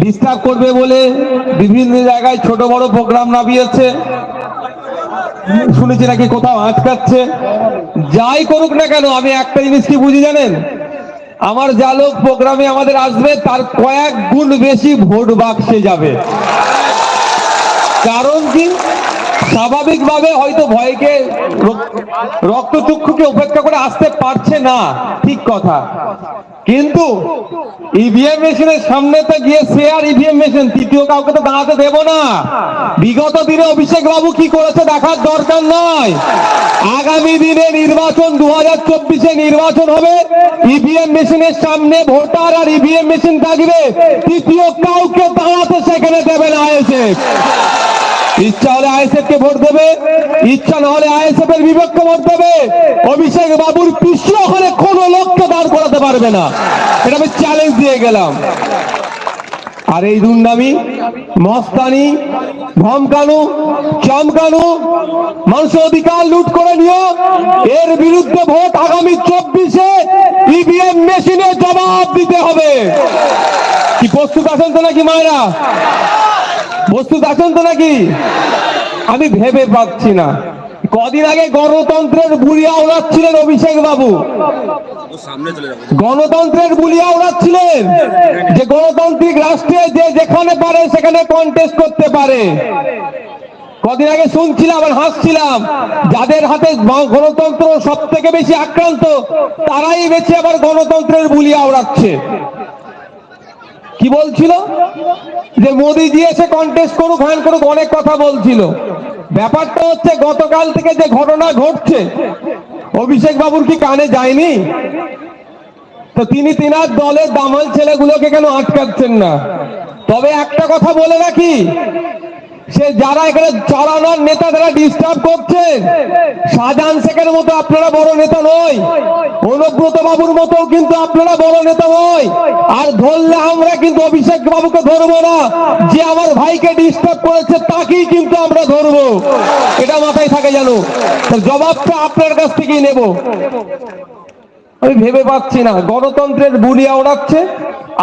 Disturb করবে বলে বিভিন্ন জায়গায় ছোট বড় প্রোগ্রাম নামিয়েছে, শুনেছি নাকি কোথাও আটকাচ্ছে। যাই করুক না কেন, আমি একটা জিনিস কি বুঝি জানেন, আমার যা লোক প্রোগ্রামে আমাদের আসবে তার কয়েক গুণ বেশি ভোট বাক্সে যাবে। কারণ কি, স্বাভাবিকভাবে হয়তো ভয়কে রক্তচক্ষুকে উপেক্ষা করে আসতে পারছে না, ঠিক কথা, কিন্তু ইভিএম মেশিনের সামনে তো গিয়ে সে আর ইভিএম মেশিন তৃতীয় কাউকে তো দাঁড়াতে দেব না। বিগত দিনে অভিষেক বাবু কি করেছে দেখার দরকার নয়, আগামী দিনে নির্বাচন 2024-এ নির্বাচন হবে, ইভিএম মেশিনের সামনে ভোটার আর ইভিএম মেশিন থাকবে, তৃতীয় কাউকে দাঁড়াতে সেখানে দেবে না আইএসএফ। ইচ্ছা হলে আইএসএফ কে ভোট দেবে, ইচ্ছা না হলে আইএসএফ এর বিপক্ষে ভোট দেবে। অভিষেক বাবুর পিছু হলে কোনো লোককে দাঁড় করাতে পারবে না, এটা আমি চ্যালেঞ্জ দিয়ে গেলাম। আর এই দুর্নামি, মস্তানি, ধমকানো, চমকানো, মানুষের অধিকার লুট করে নিও, এর বিরুদ্ধে ভোট আগামী 24-এ ইভিএম মেশিনে জবাব দিতে হবে। কি প্রস্তুত আছেন তো নাকি মায়েরা? প্রস্তুত আছেন তো নাকি? আমি ভেবে পাচ্ছি না, কদিন আগে গণতন্ত্রের বুলিয়া উড়াচ্ছিলেন অভিষেক বাবু, গণতন্ত্রের বুলিয়া উড়াচ্ছিলেন যে গণতান্ত্রিক রাষ্ট্রে যে যেখানে পারে সেখানে কন্টেস্ট করতে পারে। কদিন আগে শুনছিলাম আর হাসছিলাম, যাদের হাতে গণতন্ত্র সব থেকে বেশি আক্রান্ত তারাই বেশি আবার গণতন্ত্রের বুলিয়া উড়াচ্ছে। কি বলছিল যে মোদিজি এসে কন্টেস্ট করুক, হ্যান করুক, অনেক কথা বলছিল। ব্যাপারটা হচ্ছে গতকাল থেকে যে ঘটনা ঘটছে অভিষেক বাবুর কি কানে যায়নি? তো তিনি তিনার দলের দামাল ছেলেগুলোকে কেন আটকাচ্ছেন না? তবে একটা কথা বলে রাখি, সে যারা এখানে চালানোর নেতা যারা ডিস্টার্ব করছেন, শাহজাহান শেখের মতো আপনারা বড় নেতা নয়, অনুব্রত বাবুর মতো কিন্তু আপনারা বড় নেতা নয়। আর ধরলে আমরা কিন্তু অভিষেক বাবুকে ধরবো না, যে আমার ভাইকে ডিস্টার্ব করেছে তাকেই কিন্তু আমরা ধরবো, এটা মাথায় থাকে জানো। জবাবটা আপনার কাছ থেকেই নেব। আমি ভেবে পাচ্ছি না, গণতন্ত্রের বুলিয়া ওড়াচ্ছে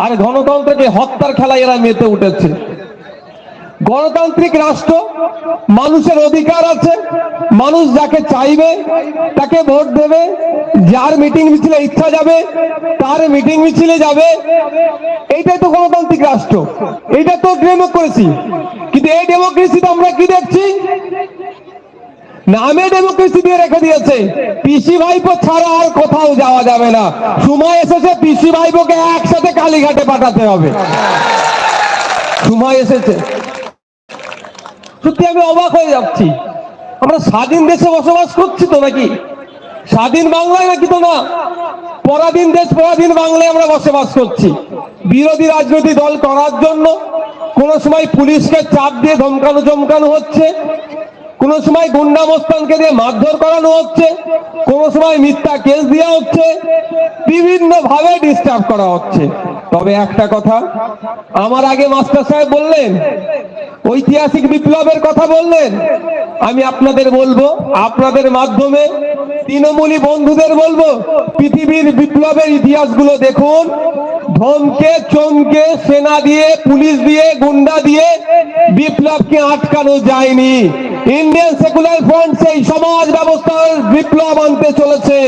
আর গণতন্ত্রকে হত্যার খেলায় এরা মেতে উঠেছে। গণতান্ত্রিক রাষ্ট্র, মানুষের অধিকার আছে, মানুষ যাকে চাইবে তাকে ভোট দেবে, যার মিটিং মিছিলে ইচ্ছা যাবে তার মিটিং মিছিলে যাবে, এইটাই তো গণতান্ত্রিক রাষ্ট্র, এইটা তো ডেমোক্রেসি। কিন্তু এই ডেমোক্রেসিতে আমরা কি দেখছি, নামে ডেমোক্রেসি দিয়ে রেখে দিয়েছে। পিসি ভাইপো ছাড়া আর কোথাও যাওয়া যাবে না, সময় এসেছে পিসি ভাইপোকে একসাথে কালীঘাটে পাঠাতে হবে, সময় এসেছে। সত্যি আমি অবাক হয়ে যাচ্ছি, আমরা স্বাধীন দেশে বসবাস করছি তো নাকি? স্বাধীন বাংলায় নাকি? তো না, পরাধীন দেশ পরাধীন বাংলায় আমরা বসবাস করছি। বিরোধী রাজনৈতিক দল করার জন্য কোন সময় পুলিশকে চাপ দিয়ে ধমকানো চমকানো হচ্ছে, কোন সময় গুন্ডা মস্তানকে দিয়ে মারধর করানো হচ্ছে, কোন সময় মিথ্যা কেস দেওয়া হচ্ছে, বিভিন্ন ভাবে ডিস্টার্ব করা হচ্ছে। তবে একটা কথা, আমার আগে মাস্টার সাহেব বললেন, ঐতিহাসিক বিপ্লবের কথা বললেন, আমি আপনাদের বলবো, আপনাদের মাধ্যমে তৃণমূলী বন্ধুদের বলবো, পৃথিবীর বিপ্লবের ইতিহাসগুলো দেখুন। ধমকে চমকে সেনা দিয়ে, পুলিশ দিয়ে, গুন্ডা দিয়ে বিপ্লবকে আটকানো যায়নি। ইন্ডিয়ান সেকুলার ফ্রন্ট সেই সমাজ ব্যবস্থার বিপ্লব আনতে চলেছে।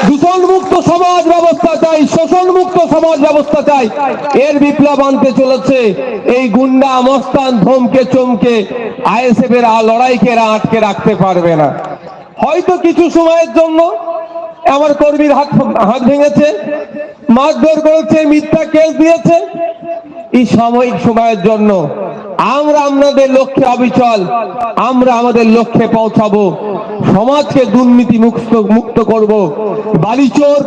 দূষণ মুক্ত সমাজ ব্যবস্থা চাই, শোষণ মুক্ত সমাজ ব্যবস্থা চাই, এর বিপ্লব আনতে চলেছে। এই গুন্ডা মস্তান ধমকে চমকে আইএসএফ এর লড়াইকে আটকে রাখতে পারবে না। হয়তো কিছু সময়ের জন্য আমার কর্মীর হাত ভেঙেছে, মারধর করেছে, মিথ্যা কেস দিয়েছে, এই সাময়িক সময়ের জন্য। আমরা আমাদের লক্ষ্যে অবিচল, আমরা আমাদের লক্ষ্যে পৌঁছাবো, সমাজকে দুর্নীতি মুক্ত করব। বালিচোর,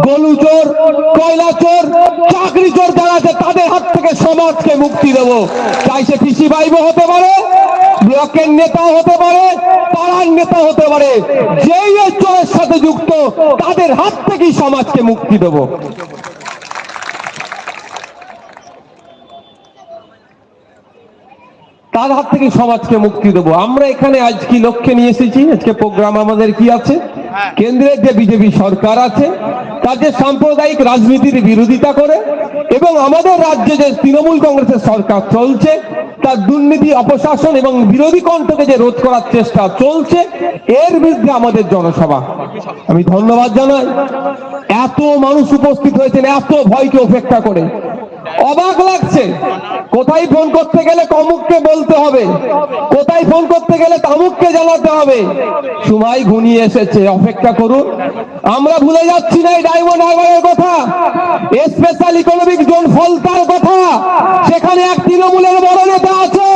গলুচোর, কয়লা চোর, চাকরি চোর যারা আছে তাদের হাত থেকে সমাজকে মুক্তি দেবো। চাই সে পিসি ভাইবো হতে পারে, ব্লকের নেতা হতে পারে, পাড়ার নেতা হতে পারে, যেই এই চোরের সাথে যুক্ত তাদের হাত থেকেই সমাজকে মুক্তি দেবো। তার হাত থেকে সমাজকে মুক্তি দেবো। আমরা এখানে আজ কি লক্ষ্যে নিয়ে এসেছি, আজকে প্রোগ্রাম আমাদের কি আছে, কেন্দ্রের যে বিজেপি সরকার আছে তার যে সাম্প্রদায়িক রাজনীতির বিরোধিতা করে এবং আমাদের রাজ্যে যে তৃণমূল কংগ্রেসের সরকার চলছে তার দুর্নীতি, অপশাসন এবং বিরোধী কণ্ঠকে যে রোধ করার চেষ্টা চলছে, এর বিরুদ্ধে আমাদের জনসভা। আমি ধন্যবাদ জানাই এত মানুষ উপস্থিত হয়েছেন, এত ভয়কে উপেক্ষা করে। অবাক লাগছে, কোথায় ফোন করতে গেলে কমুককে বলতে হবে, কোথায় ফোন করতে গেলে তামুককে জানাতে হবে। সময় ঘনিয়ে এসেছে, অপেক্ষা করুন। আমরা ভুলে যাচ্ছি না এই ডায়মন্ড হারবারের কথা, স্পেশাল ইকোনমিক জোন ফলতার কথা। সেখানে এক তৃণমূলের বড় নেতা আছে,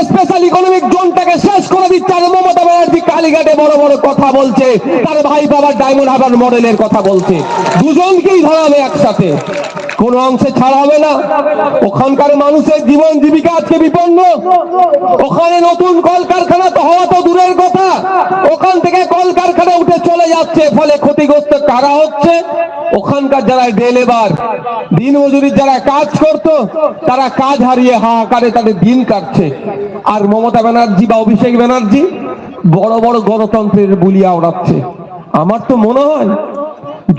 স্পেশাল ইকোনমিক জোনটাকে শেষ করে দিচ্ছে, আর মমতা ব্যানার্জি কালীঘাটে বড় বড় কথা বলছে, তার ভাই বাবার ডায়মন্ড হারবার মডেলের কথা বলছে। দুজনকেই ধরাবে একসাথে, কোন অংশে ছাড় হবে না। ওখানকার মানুষের জীবন জীবিকা আজকে বিপন্ন। ওখানে নতুন কলকারখানা তো হওয়া তো দূরের কথা, ওখান থেকে কলকারখানা উঠে চলে যাচ্ছে, ফলে ক্ষতিগ্রস্ত কারা হচ্ছে? ওখানকার যারা ডে লেবার, দিনমজুরির যারা কাজ করত, তারা কাজ হারিয়ে হাহাকারে তাদের দিন কাটছে। আর মমতা ব্যানার্জি বা অভিষেক ব্যানার্জি বড় বড় গণতন্ত্রের বুলিয়া ওড়াচ্ছে। আমার তো মনে হয়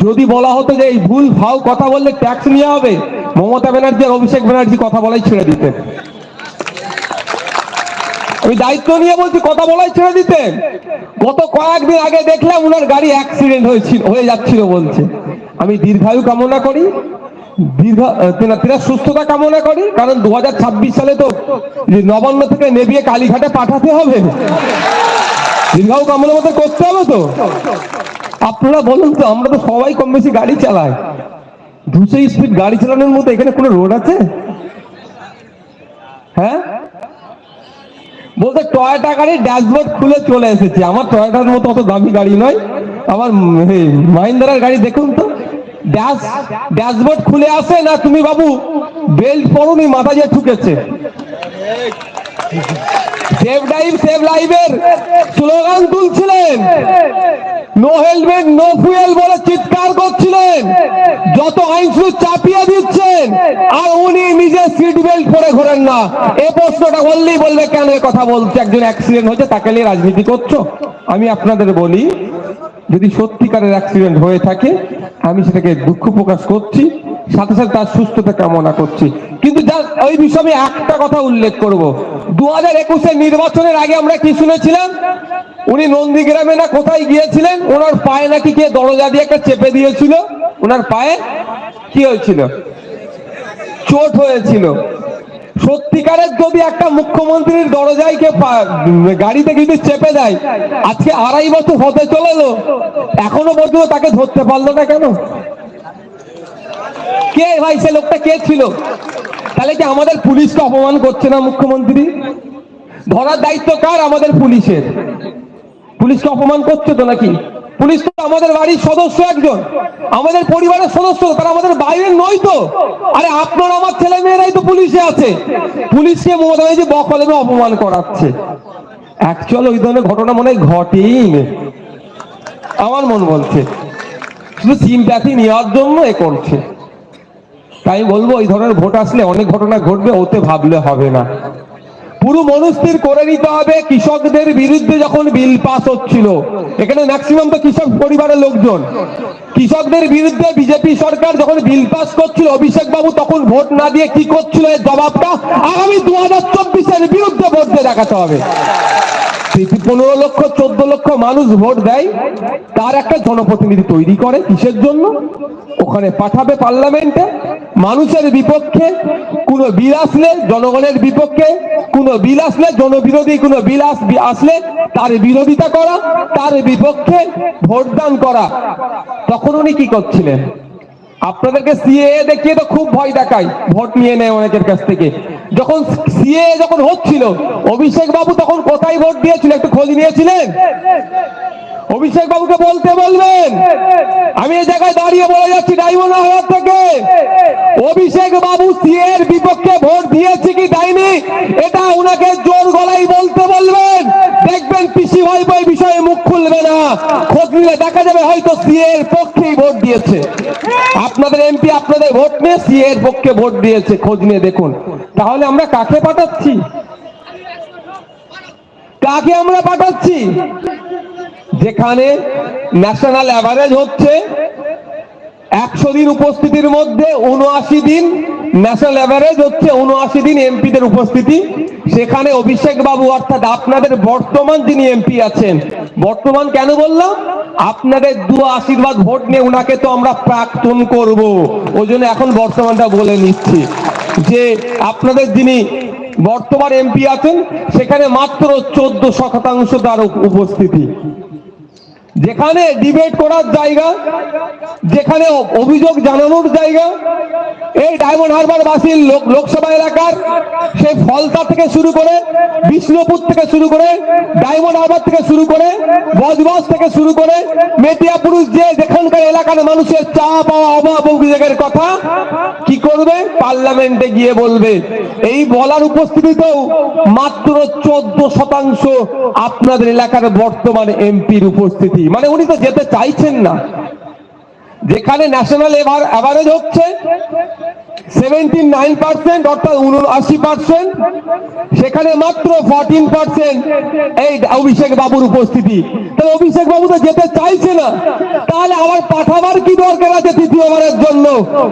যদি বলা হতো যে এই ভুল ভাও কথা বললে ট্যাক্স নেওয়া হবে, মমতা ব্যানার্জি আর অভিষেক ব্যানার্জি কথা বলাই ছেড়ে দিতেন। আমি দায়িত্ব নিয়ে বলছি, কথা বলাই ছেড়ে দিতেন। গত কয়েকদিন আগে দেখলাম ওনার গাড়ি অ্যাক্সিডেন্ট হয়ে যাচ্ছিল বলছে। আমি দীর্ঘায়ু কামনা করি, তিনার সুস্থতা কামনা করি, কারণ 2026 সালে তো নবান্ন থেকে নেবিয়ে কালীঘাটে পাঠাতে হবে, দীর্ঘায়ু কামনা মতো করতে হবে। তো আপনারা বলুন তো, আমরা তো সবাই কম বেশি গাড়ি চালাই, 200 স্পিড গাড়ি চালানোর মতো এখানে কোনো রোড আছে? হ্যাঁ, বলতে টয়োটা গাড়ির ড্যাশবোর্ড খুলে চলে এসেছে। আমার টয়োটার মতো অত দামি গাড়ি নয়, আমার মাহিন্দ্রার গাড়ি দেখুন তো, ড্যাশবোর্ড খুলে আসে না। তুমি বাবু বেল্ট পরুনি, মাথা যে ঠুকেছে। সেভ ড্রাইভ সেভ লাইফের স্লোগান তুলছিলেন, নো হেলমেট নো ফুয়েল বলে চিৎকার করছিলেন, যত আইন চাপিয়ে দিচ্ছেন, আর উনি নিজে সিট বেল্ট পরে ঘোরেন না। এই প্রশ্নটা বললেই বলবে কেন এ কথা বলছে, একজন অ্যাক্সিডেন্ট হয়েছে তাকে নিয়ে রাজনীতি করছো? আমি আপনাদের বলি, যদি সত্যিকারের অ্যাক্সিডেন্ট হয়ে থাকে আমি সেটাকে দুঃখ প্রকাশ করছি, সাথে সাথে তার সুস্থতা কামনা করছি। কিন্তু ওই বিষয়ে আমি একটা কথা উল্লেখ করব, 2021-এর নির্বাচনের আগে আমরা কি শুনেছিলাম? উনি নন্দীগ্রামে না কোথায় গিয়েছিলেন, ওনার পায়ে নাকি কে দরজা দিয়ে একটা চেপে দিয়েছিল, ওনার পায়ে কি হয়েছিল? চোট হয়েছিল। সত্যিকারের যদি একটা মুখ্যমন্ত্রীর দরজায় কে গাড়িতে কিন্তু চেপে দেয়, আজকে 2.5 বছর হতে চললো, এখনো পর্যন্ত তাকে ধরতে পারলো না কেন? কে ভাই সে লোকটা, কে ছিল? তাহলে কি আমাদের পুলিশকে অপমান করছে না মুখ্যমন্ত্রী? ধরার দায়িত্ব কার? আমাদের পুলিশের। পুলিশকে অপমান করছে তো নাকি? পুলিশ তো আমাদের বাড়ির সদস্য, একজন আমাদের পরিবারের সদস্য, তারা আমাদের বাইরের নয় তো। আরে আপনার আমার ছেলে মেয়েরাই তো পুলিশে আছে, পুলিশকে মমতা ব্যানার্জি বকলমে অপমান করাচ্ছে। অ্যাকচুয়ালি ওই ধরনের ঘটনা মনে হয় ঘটেই নেই, আমার মন বলছে, শুধু সিম্প্যাথি নেওয়ার জন্য এ করছে। তাই বলবো, এই ধরনের ভোট আসলে অনেক ঘটনা ঘটবে, ওতে ভাবলে হবে না। পুরো মনস্থির করে নিতে হবে। কৃষকদের বিরুদ্ধে যখন বিল পাস হচ্ছিল, এখানে ম্যাক্সিমাম তো কৃষক পরিবারের লোকজন, কৃষকদের বিরুদ্ধে বিজেপি সরকার যখন বিল পাস করছিল, অভিষেক বাবু তখন ভোট না দিয়ে কি করছিল, এর জবাবটা আগামী 2024-এর বিরুদ্ধে ভোট দিয়ে দেখাতে হবে। 15 লক্ষ 14 লক্ষ মানুষ ভোট দেয়, তার একটা জনপ্রতিনিধি তৈরি করে কিসের জন্য? ওখানে পাঠাবে পার্লামেন্টে, মানুষের বিপক্ষে কোন বিল আসলে, জনগণের বিপক্ষে কোন বিল আসলে, জনবিরোধী কোন বিল আসলে তার বিরোধিতা করা, তার বিপক্ষে ভোটদান করা। তখন উনি কি করছিলেন? আপনাদেরকে সিএএ দেখিয়ে তো খুব ভয় দেখায়, ভোট নিয়ে নেয় অনেকের কাছ থেকে। যখন সিএএ যখন হচ্ছিল, অভিষেক বাবু তখন কোথায় ভোট দিয়েছিল একটু খোঁজ নিয়েছিলেন? অভিষেক বাবুকে বলতে বলবেন। আমি এই জায়গায় দাঁড়িয়ে বলে যাচ্ছি ডায়মন্ড হারবার থেকে, অভিষেক বাবু সিএর বিপক্ষে ভোট দিয়েছে কি দেয়নি, এটা উনাকে জোর গলায় বলতে বলবেন। দেখবেন পিসি ভাইপো এই বিষয়ে মুখ খুলবে না, খোঁজ নিলে দেখা যাবে হয়তো সিএর পক্ষেই ভোট দিয়েছে। আপনাদের এমপি আপনাদের ভোট নিয়ে সিএর পক্ষে ভোট দিয়েছে, খোঁজ নিয়ে দেখুন। তাহলে আমরা কাকে পাঠাচ্ছি? কাকে আমরা পাঠাচ্ছি? যেখানে ন্যাশনাল অ্যাভারেজ হচ্ছে 100 দিন উপস্থিতির মধ্যে 79 দিন ন্যাশনাল এভারেজ হচ্ছে 79 দিন এমপিদের উপস্থিতি। সেখানে অভিষেক বাবু অর্থাৎ আপনাদের বর্তমান যিনি এমপি আছেন, বর্তমান কেন বললাম, আপনাদের দুয়া আশীর্বাদ ভোট নিয়ে উনাকে তো আমরা প্রাক্তন করব, ওই জন্য এখন বর্তমানটা বলে নিচ্ছি যে আপনাদের যিনি বর্তমান এমপি আছেন সেখানে মাত্র 14% তার উপস্থিতি। যেখানে ডিবেট করার জায়গা, যেখানে অভিযোগ জানানোর জায়গা, এই ডায়মন্ড হারবার বাসীর লোকসভা এলাকার সেই ফলতা থেকে শুরু করে, বিষ্ণুপুর থেকে শুরু করে, ডায়মন্ড হারবার থেকে শুরু করে, বজবজ থেকে শুরু করে, মেটিয়াপুরুষ, যে যেখানকার এলাকার মানুষের চা পাওয়া অভাব অভিযোগের কথা কি করবে, পার্লামেন্টে গিয়ে বলবে। এই বলার উপস্থিতিতেও মাত্র 14% আপনাদের এলাকার বর্তমান এমপির উপস্থিতি। মানে উনি তো যেতে চাইছেন না। যেখানে ন্যাশনাল এভারেজ হচ্ছে 79% অর্থাৎ 79%, সেখানে মাত্র 14% এই অভিষেক বাবুর উপস্থিতি। তাহলে অভিষেক বাবু তো যেতে চাইছে না, তাহলে আবার পাঠাবার কি দরকার আছে তৃতীয়বারের জন্য?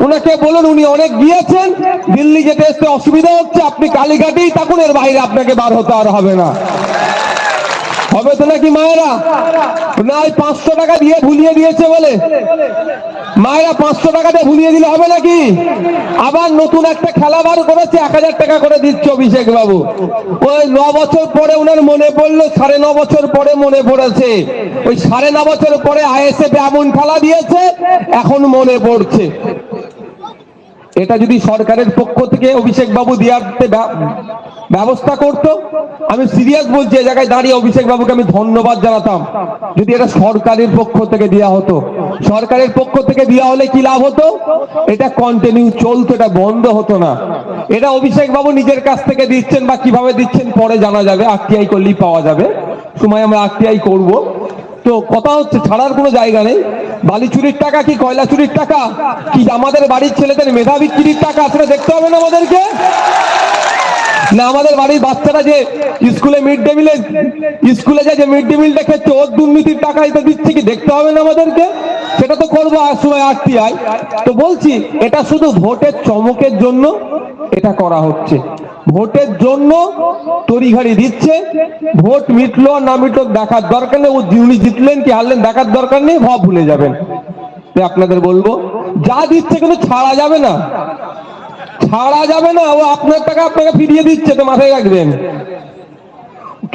উনাকে বলুন, উনি অনেক গিয়েছেন, দিল্লি যেতে আসতে অসুবিধা হচ্ছে, আপনি কালীঘাটেই থাকুন, এর বাইরে আপনাকে বার হতে আর হবে না। হবে তো নাকি মায়েরা? না, 500 টাকা দিয়ে ভুলিয়ে দিয়েছে বলে মায়েরা 500 টাকা দিয়ে ভুলিয়ে দিলে হবে নাকি? আবার নতুন একটা খেলা বার করেছে, 1000 টাকা করে দিচ্ছে অভিষেক বাবু। ওই 9 বছর পরে উনার মনে পড়লো, 9.5 বছর পরে মনে পড়েছে। ওই 9.5 বছর পরে আইএসএফ এমন খেলা দিয়েছে, এখন মনে পড়ছে। এটা যদি সরকারের পক্ষ থেকে অভিষেক বাবু দেওয়ার ব্যবস্থা করত, আমি সিরিয়াস বলছি, এই জায়গায় দাঁড়িয়ে অভিষেক বাবুকে আমি ধন্যবাদ জানাতাম। যদি এটা সরকারের পক্ষ থেকে দেওয়া হতো, সরকারের পক্ষ থেকে দেওয়া হলে কি লাভ হতো, এটা কন্টিনিউ চলতো, এটা বন্ধ হতো না। এটা অভিষেক বাবু নিজের কাছ থেকে দিচ্ছেন, বা কিভাবে দিচ্ছেন পরে জানা যাবে, আরটিআই করলেই পাওয়া যাবে, সময় আমরা আরটিআই করব। তো কথা হচ্ছে, ছাড়ার কোনো জায়গা নেই। বালি চুরির টাকা কি কয়লা চুরির টাকা কি আমাদের বাড়ির ছেলেদের মেধা বিক্রির টাকা, সেটা দেখতে হবে না আমাদেরকে? না আমাদের বাড়ির বাচ্চারা যে স্কুলে মিড ডে মিলে স্কুলে যে মিড ডে মিলটা খেচ্ছে, ওর দুর্নীতির টাকা এটা দিচ্ছে কি দেখতে হবে না আমাদেরকে? সেটা তো করবো আর সময় আরটিআই। তো বলছি, এটা শুধু ভোটের চমকের জন্য এটা করা হচ্ছে, ভোটের জন্য তড়িঘড়ি দিচ্ছে। ভোট মিটলো আর না মিটলো দেখার দরকার নেই, উনি জিতলেন কি হারলেন দেখার দরকার নেই, ভাব ভুলে যাবেন। আপনাদের বলবো, যা দিচ্ছে কিন্তু ছাড়া যাবে না, ছাড়া যাবে না। ও আপনার টাকা আপনাকে ফিরিয়ে দিচ্ছে, তো মাথায় রাখবেন,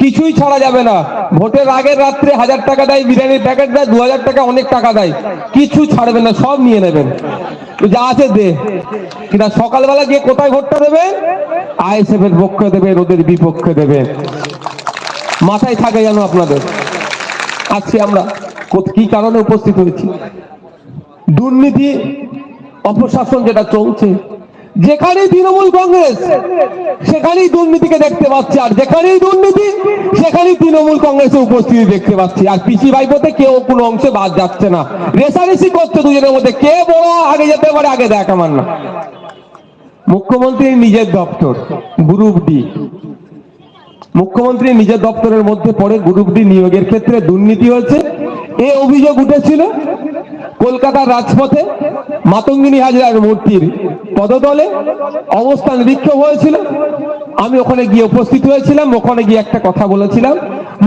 কিছুই ছাড়া যাবে না। ভোটের আগের রাত্রে 1000 টাকা দেয়, বিরিয়ানির প্যাকেট দেয়, 2000 টাকা, অনেক টাকা দেয়, কিছু ছাড়বেন না, সব নিয়ে নেবেন। যা আছে দে, কিনা সকালবেলা গিয়ে কোথায় ভোটটা দেবে? আইএসএফ এর পক্ষে দেবে, ওদের বিপক্ষে দেবে, মাথায় থাকে যেন আপনাদের। আজকে আমরা কি কারণে উপস্থিত হয়েছি? দুর্নীতি অপশাসন যেটা চলছে, যেখানেই তৃণমূল কংগ্রেস সেখানেই দুর্নীতিকে দেখতে পাচ্ছি, আর যেখানেই দুর্নীতি সেখানেই তৃণমূল কংগ্রেসের উপস্থিতি দেখতে পাচ্ছি। আর পিসি ভাইপোতে কেউ কোনো অংশে বাদ যাচ্ছে না, রেসারেসি করছে দুজনের মধ্যে, কে বড় আগে যেতে পারে, আগে দেখ আমার না। মুখ্যমন্ত্রীর নিজের দপ্তর গ্রুপ ডি, মুখ্যমন্ত্রী নিজের দপ্তরের মধ্যে পড়ে গ্রুপ ডি নিয়োগের ক্ষেত্রে দুর্নীতি হয়েছে, এ অভিযোগ উঠেছিল। কলকাতার রাজপথে মাতঙ্গিনী হাজরার মূর্তির পদতলে অবস্থান বিক্ষোভ হয়েছিল, আমি ওখানে গিয়ে উপস্থিত হয়েছিলাম। ওখানে গিয়ে একটা কথা বলেছিলাম,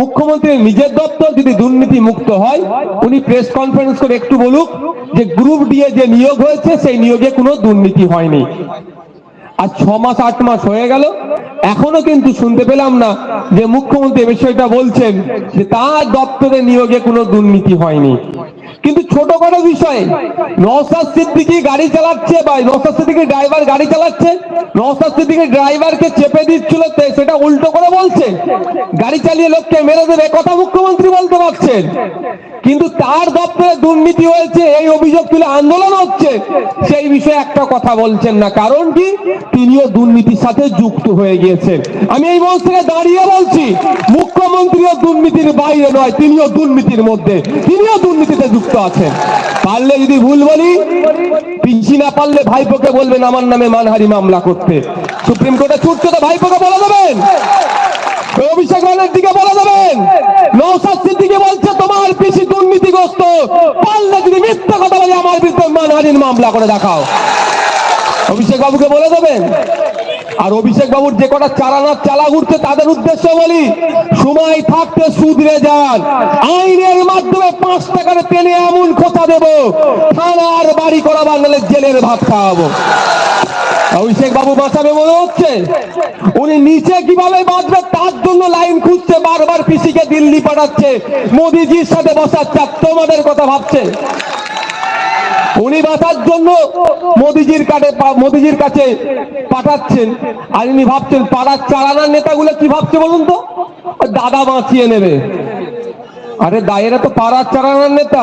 মুখ্যমন্ত্রীর নিজের দপ্তর যদি দুর্নীতি মুক্ত হয়, উনি প্রেস কনফারেন্স করে একটু বলুক যে গ্রুপ ডি এ যে নিয়োগ হয়েছে সেই নিয়োগে কোনো দুর্নীতি হয়নি। আজ 6 মাস 8 মাস হয়ে গেল, এখনো কিন্তু শুনতে পেলাম না যে মুখ্যমন্ত্রী বিষয়টা বলছেন যে তার দপ্তরে নিয়োগে কোনো দুর্নীতি হয়নি। কিন্তু ছোটখাটো বিষয়ে নওশাদ সিদ্দিকী গাড়ি চালাচ্ছে, বা নওশাদ সিদ্দিকী ড্রাইভার গাড়ি চালাচ্ছে, নওশাদ সিদ্দিকী ড্রাইভারকে চেপে দিচ্ছিল, সেটা উল্টো করে বলছে গাড়ি চালিয়ে লোককে মেরে দেবে, কথা মুখ্যমন্ত্রী বলতে পারছেন। কিন্তু তার দপ্তরে দুর্নীতি হয়েছে এই অভিযোগ তুলে আন্দোলন হচ্ছে, সেই বিষয়ে একটা কথা বলছেন না। কারণ কি? তিনিও দুর্নীতির সাথে যুক্ত হয়ে গিয়েছেন। আমি এই মঞ্চ থেকে দাঁড়িয়ে বলছি, মুখ্যমন্ত্রীও দুর্নীতির বাইরে নয়, তিনিও দুর্নীতির মধ্যে, তিনিও দুর্নীতিতে যুক্ত আছেন। পারলে যদি ভুল বলি, পিসি না পারলে ভাইপোকে বলবেন আমার নামে মানহানি মামলা করতে। সুপ্রিম কোর্টে ছুটছে তো ভাইপোকে বলে দেবেন, অভিষেক ব্যানার্জির দিকে বলে দেবেন, নওশাদ সিদ্দিকী বলছে তোমার পিসি দুর্নীতিগ্রস্ত, পারলে যদি মিথ্যা কথা বলে আমার বিরুদ্ধে মানহানির মামলা করে দেখাও। অভিষেক বাবুকে বলে দেবেন। আর অভিষেক বাবুর যে কটা চালানার চালা ঘুরছে তাদের উদ্দেশ্য বলি, সময় থাকতে সুধরে যান। আইনের মাধ্যমে 5 টাকার পেনে এমন খোঁচা দেব, থানার বাড়ি করা বাংলালে জেলের ভাত খাওয়াবো। অভিষেক বাবু বাঁচাবে মনে হচ্ছে, উনি নিচে কিভাবে বাঁচবে তার জন্য লাইন খুঁজছে, বারবার পিসিকে দিল্লি পাঠাচ্ছে, মোদিজির সাথে বসাচ্ছে, তোমাদের কথা ভাবছে। উনি বাঁচার জন্য মোদিজির কাছে পাঠাচ্ছেন, আর উনি ভাবছেন পাড়ার চালানার নেতাগুলো কি ভাবছে বলুন তো, দাদা বাঁচিয়ে নেবে। আরে দায়েরা তো পাড়ার চালানার নেতা।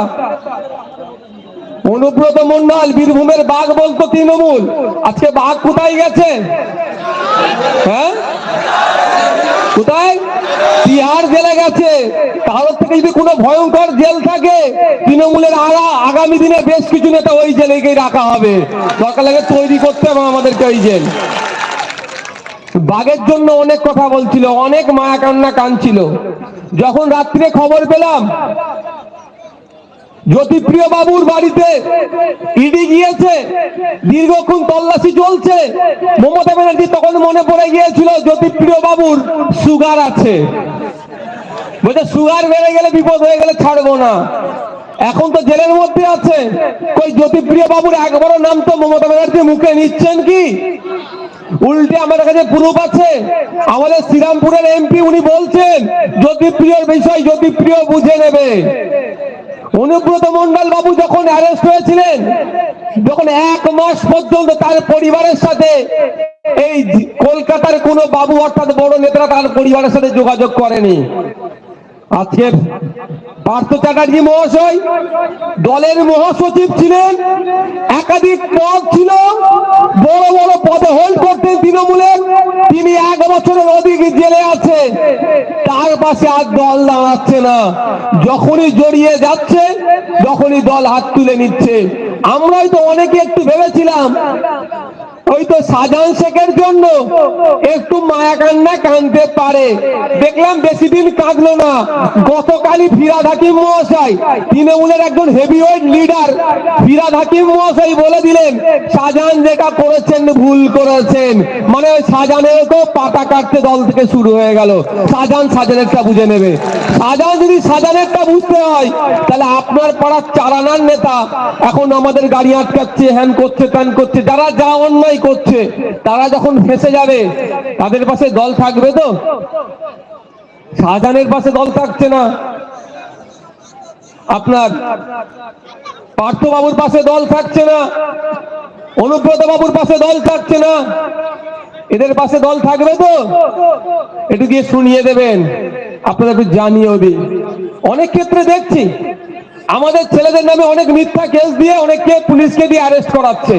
অনুব্রত মন্ডল বীরভূমের বাঘ বলতো তৃণমূল, আজকে বাঘ কোথায় গেছে? হ্যাঁ, কোথায়? তিহার জেলে গেছে। কারোর থেকে যদি কোনো ভয়ঙ্কর জেল থাকে, তৃণমূলের আগামী দিনে বেশ কিছু নেতা ওই জেলেকেই রাখা হবে, দরকার লাগে তৈরি করতে হবে আমাদেরকে ওই জেল। বাঘের জন্য অনেক কথা বলছিল, অনেক মায়া কান্না কাঁদছিল। যখন রাত্রে খবর পেলাম জ্যোতিপ্রিয় বাবুর বাড়িতে ইডি গিয়েছে, দীর্ঘক্ষণ তল্লাশি চলছে, মমতা ব্যানার্জি তখন মনে পড়ে গিয়েছিল জ্যোতিপ্রিয় বাবুর সুগার আছে, বলছে সুগার বেড়ে গেলে বিপদ হয়ে গেলে ছাড়বো না। এখন তো জেলের মধ্যে আছে, কই জ্যোতিপ্রিয় বাবুর একবারও নাম তো মমতা ব্যানার্জি মুখে নিচ্ছেন কি? উল্টে আমার কাছে প্রুফ আছে, আমাদের শ্রীরামপুরের এমপি উনি বলছেন জ্যোতিপ্রিয়র বিষয় জ্যোতিপ্রিয় বুঝে নেবে। অনুব্রত মন্ডল বাবু যখন অ্যারেস্ট হয়েছিলেন, যখন 1 মাস পর্যন্ত তার পরিবারের সাথে এই কলকাতার কোন বাবু অর্থাৎ বড় নেতারা তার পরিবারের সাথে যোগাযোগ করেনি। আজকে পার্থ চ্যাটার্জি মহাশয় দলের মহাসচিব ছিলেন, একাধিক পদ ছিল, বড় বড় পদে হোল্ড করতেন তৃণমূলের, তিনি 1 বছরের অধিক জেলে আছে, তার পাশে আর দল দাঁড়াচ্ছে না। যখনই জড়িয়ে যাচ্ছে তখনই দল হাত তুলে নিচ্ছে। আমরাই তো অনেকে একটু ভেবেছিলাম ওই তো শাহজাহান শেখের জন্য একটু মায়া কান্না কাঁদতে পারে, দেখলাম বেশি দিন কাঁদলো না। গতকালই ফিরাদ হাকিম মহাশয়, তৃণমূলের একজন হেভিওয়েট লিডার ফিরাদ হাকিম মহাশয় বলে দিলেন শাহজাহান যেটা করেছেন ভুল করেছেন, মানে ওই শাহজাহানের তো পাতা কাটতে দল থেকে শুরু হয়ে গেল। শাহজাহানেরটা বুঝে নেবে। শাহজাহান যদি শাহজাহানেরটা বুঝতে হয়, তাহলে আপনার পাড়ার চালানার নেতা এখন আমাদের গাড়ি আটকাচ্ছে, হ্যান করছে, ত্যান করছে, যারা যা অন্যায় করছে, তারা যখন ফেঁসে যাবে তাদের পাশে দল থাকবে তো? শাহজাহানের পাশে দল থাকছে না, আপনার পার্থ বাবুর পাশে দল থাকছে না, অনুব্রত বাবুর পাশে দল থাকছে না, এদের পাশে দল থাকবে তো? একটু গিয়ে শুনিয়ে দেবেন, আপনারা একটু জানিয়েও দিন। অনেক ক্ষেত্রে দেখছি আমাদের ছেলেদের নামে অনেক মিথ্যা কেস দিয়ে অনেককে পুলিশকে দিয়ে অ্যারেস্ট করাচ্ছে।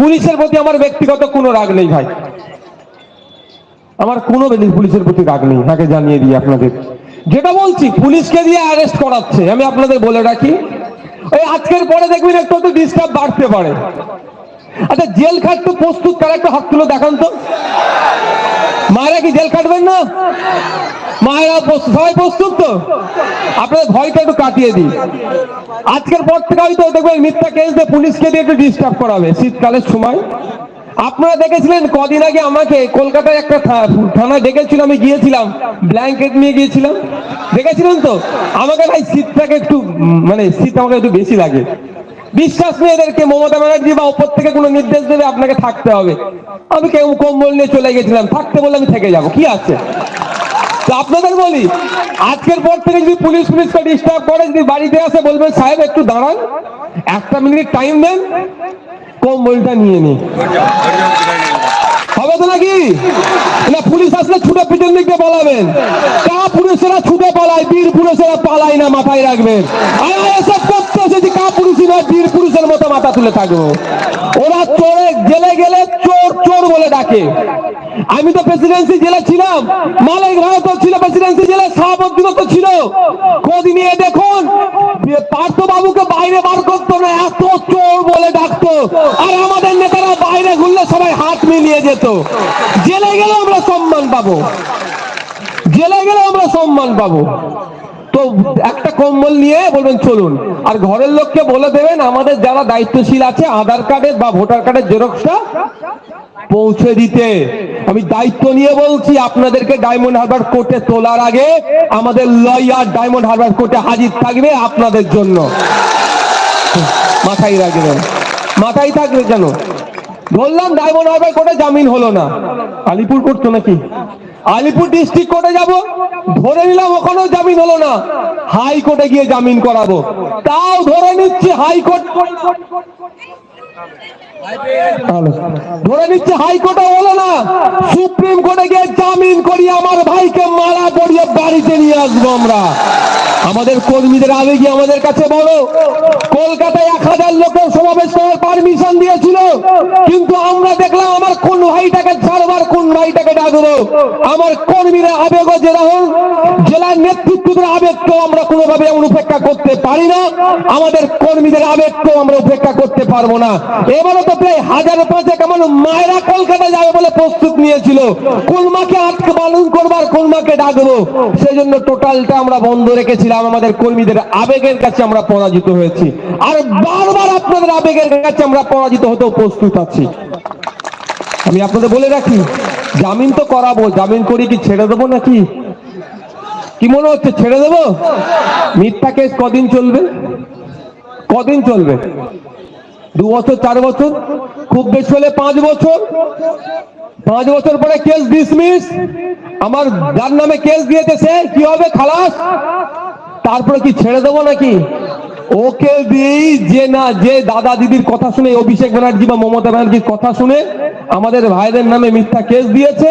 পুলিশের প্রতি আমার ব্যক্তিগত কোনো রাগ নেই ভাই, আমার কোনো পুলিশের প্রতি রাগ নেই, তাকে জানিয়ে দিই আপনাদের। যেটা বলছি, পুলিশকে দিয়ে অ্যারেস্ট করাচ্ছে, আমি আপনাদের বলে রাখি, ওই আজকের পরে দেখবেন একটু তো ডিস্টার্ব বাড়তে পারে। আচ্ছা, জেল খাটতে প্রস্তুত কারা একটু হাত তুলে দেখান তো। মায়েরা কি জেল কাটবেন না? মায়েরা সবাই প্রস্তুত তো? আপনাদের ভয়টা একটু কাটিয়ে দিই। আজকের পর থেকে হয়তো দেখবেন মিথ্যা কেস দিয়ে পুলিশকে দিয়ে একটু ডিস্টার্ব করাবে শীতকালের সময়। আপনারা দেখেছিলেন কদিন আগে আমাকে কলকাতায় একটা থানায় ডেকেছিল, আমি গিয়েছিলাম, ব্ল্যাঙ্কেট নিয়ে গিয়েছিলাম, দেখেছিলেন তো? আমাকে ভাই শীতটাকে একটু মানে শীত আমাকে একটু বেশি লাগে। বিশ্বাস নেই এদেরকে, মমতা ব্যানার্জি বা উপর থেকে কোনো নির্দেশ দেবে আপনাকে থাকতে হবে, আমি কেউ কম্বল নিয়ে চলে গেছিলাম, থাকতে বললে আমি থেকে যাবো, কি আছে? তো আপনাদের বলি, আজকের পর থেকে যদি পুলিশকে ডিস্টার্ব করে, যদি বাড়িতে আসে বলবেন সাহেব একটু দাঁড়ান, 1 মিনিট টাইম দেন, কম্বলটা নিয়ে নি, হবে তো নাকি? না পুলিশ আসলে ছুটে পিছন দিকে পালাবেন, কা পুরুষেরা ছুটে পালায়, বীর পুরুষেরা পালায় না, মাথায় রাখবেন। এসব করতে এসেছি, কা পুরুষই নয়, বীর পুরুষের মতো মাথা তুলে থাকবো। ওরা চোরে জেলে গেলে চোর চোর বলে ডাকে। আমি তো প্রেসিডেন্সি জেলে ছিলাম, মালিক ভারত ছিল প্রেসিডেন্সি জেলে, শাহাবুদ্দিন তো ছিল। খোঁজ নিয়ে দেখুন, পার্থ বাবুকে বাইরে বার করতো না, এত চোর বলে ডাকতো। আর আমাদের নেতারা বাইরে ঘুরলে সবাই হাত মিলিয়ে যেত, জেলে গেলেও আমরা সম্মান পাবো। জেলে গেলে আমরা সম্মান পাবো। তো একটা কম্বল নিয়ে বলবেন চলুন, আর ঘরের লোককে বলে দেবেন আমাদের যারা দায়িত্বশীল আছে আধার কার্ডের বা ভোটার কার্ডের জেরক্সটা পৌঁছে দিতে। আমি দায়িত্ব নিয়ে বলছি, আপনাদেরকে ডায়মন্ড হারবার কোর্টে তোলার আগে আমাদের লয়ার ডায়মন্ড হারবার কোর্টে হাজির থাকবে আপনাদের জন্য। মাথায় রাখবেন, মাথায় থাকবে। কেন বললাম ডায়মন্ড হারবার কোর্টে জামিন হলো না, আলিপুর কোর্ট তো নাকি, আলিপুর ডিস্ট্রিক্ট কোর্টে যাব, ধরে নিলাম ওখানেও জামিন হলো না, হাইকোর্টে গিয়ে জামিন করাবো। তাও ধরে নিচ্ছি হাইকোর্ট, ধরে নিচ্ছে হাইকোর্টে হলো না, সুপ্রিম কোর্টে গিয়ে জামিন করিয়ে আমার ভাইকে মালা পরিয়ে বাড়িতে নিয়ে আসবো আমরা। আমাদের কর্মীদের আবেগী আমাদের কাছে বড়। কলকাতায় 1000 লোকের সমাবেশ করার পারমিশন দিয়েছিল, কিন্তু আমরা দেখলাম আমার কোন ভাইটাকে ছাড়বার, কোন ভাইটাকে ডাকবো। আমার কর্মীরা আবেগ, জেলার নেতৃত্বদের আবেগকেও আমরা কোনোভাবে এমন উপেক্ষা করতে পারি না, আমাদের কর্মীদের আবেগকেও আমরা উপেক্ষা করতে পারবো না। এবারও তো প্রায় 1005 কেমন মায়েরা কলকাতা যাবে বলে প্রস্তুত নিয়েছিল, কোন মাকে আটকে পালন করবার, কোন মাকে ডাকবো। সেই জন্য টোটালটা আমরা বন্ধ রেখেছিলাম। আমাদের কর্মীদের আবেগের কাছে আমরা পরাজিত হয়েছি, আর বারবার আপনাদের আবেগের কাছে আমরা পরাজিত হতেও প্রস্তুত আছি। আমি আপনাদের বলে রাখি, জামিন তো করাবো, জামিন করি কি ছেড়ে দেবো নাকি? কি মনে হচ্ছে ছেড়ে দেবো? মিথ্যা কেস কদিন চলবে? কদিন চলবে? 2 বছর, 4 বছর, খুব বেশি হলে 5 বছর। 5 বছর পরে কেস ডিসমিস। আমার যার নামে কেস দিয়েছে সে কি হবে? খালাস। তারপরে কি ছেড়ে দেবো নাকি? ওকে দিয়েই যে না, যে দাদা দিদির কথা শুনে, অভিষেক ব্যানার্জি বা মমতা ব্যানার্জির কথা শুনে আমাদের ভাইদের নামে মিথ্যা কেস দিয়েছে,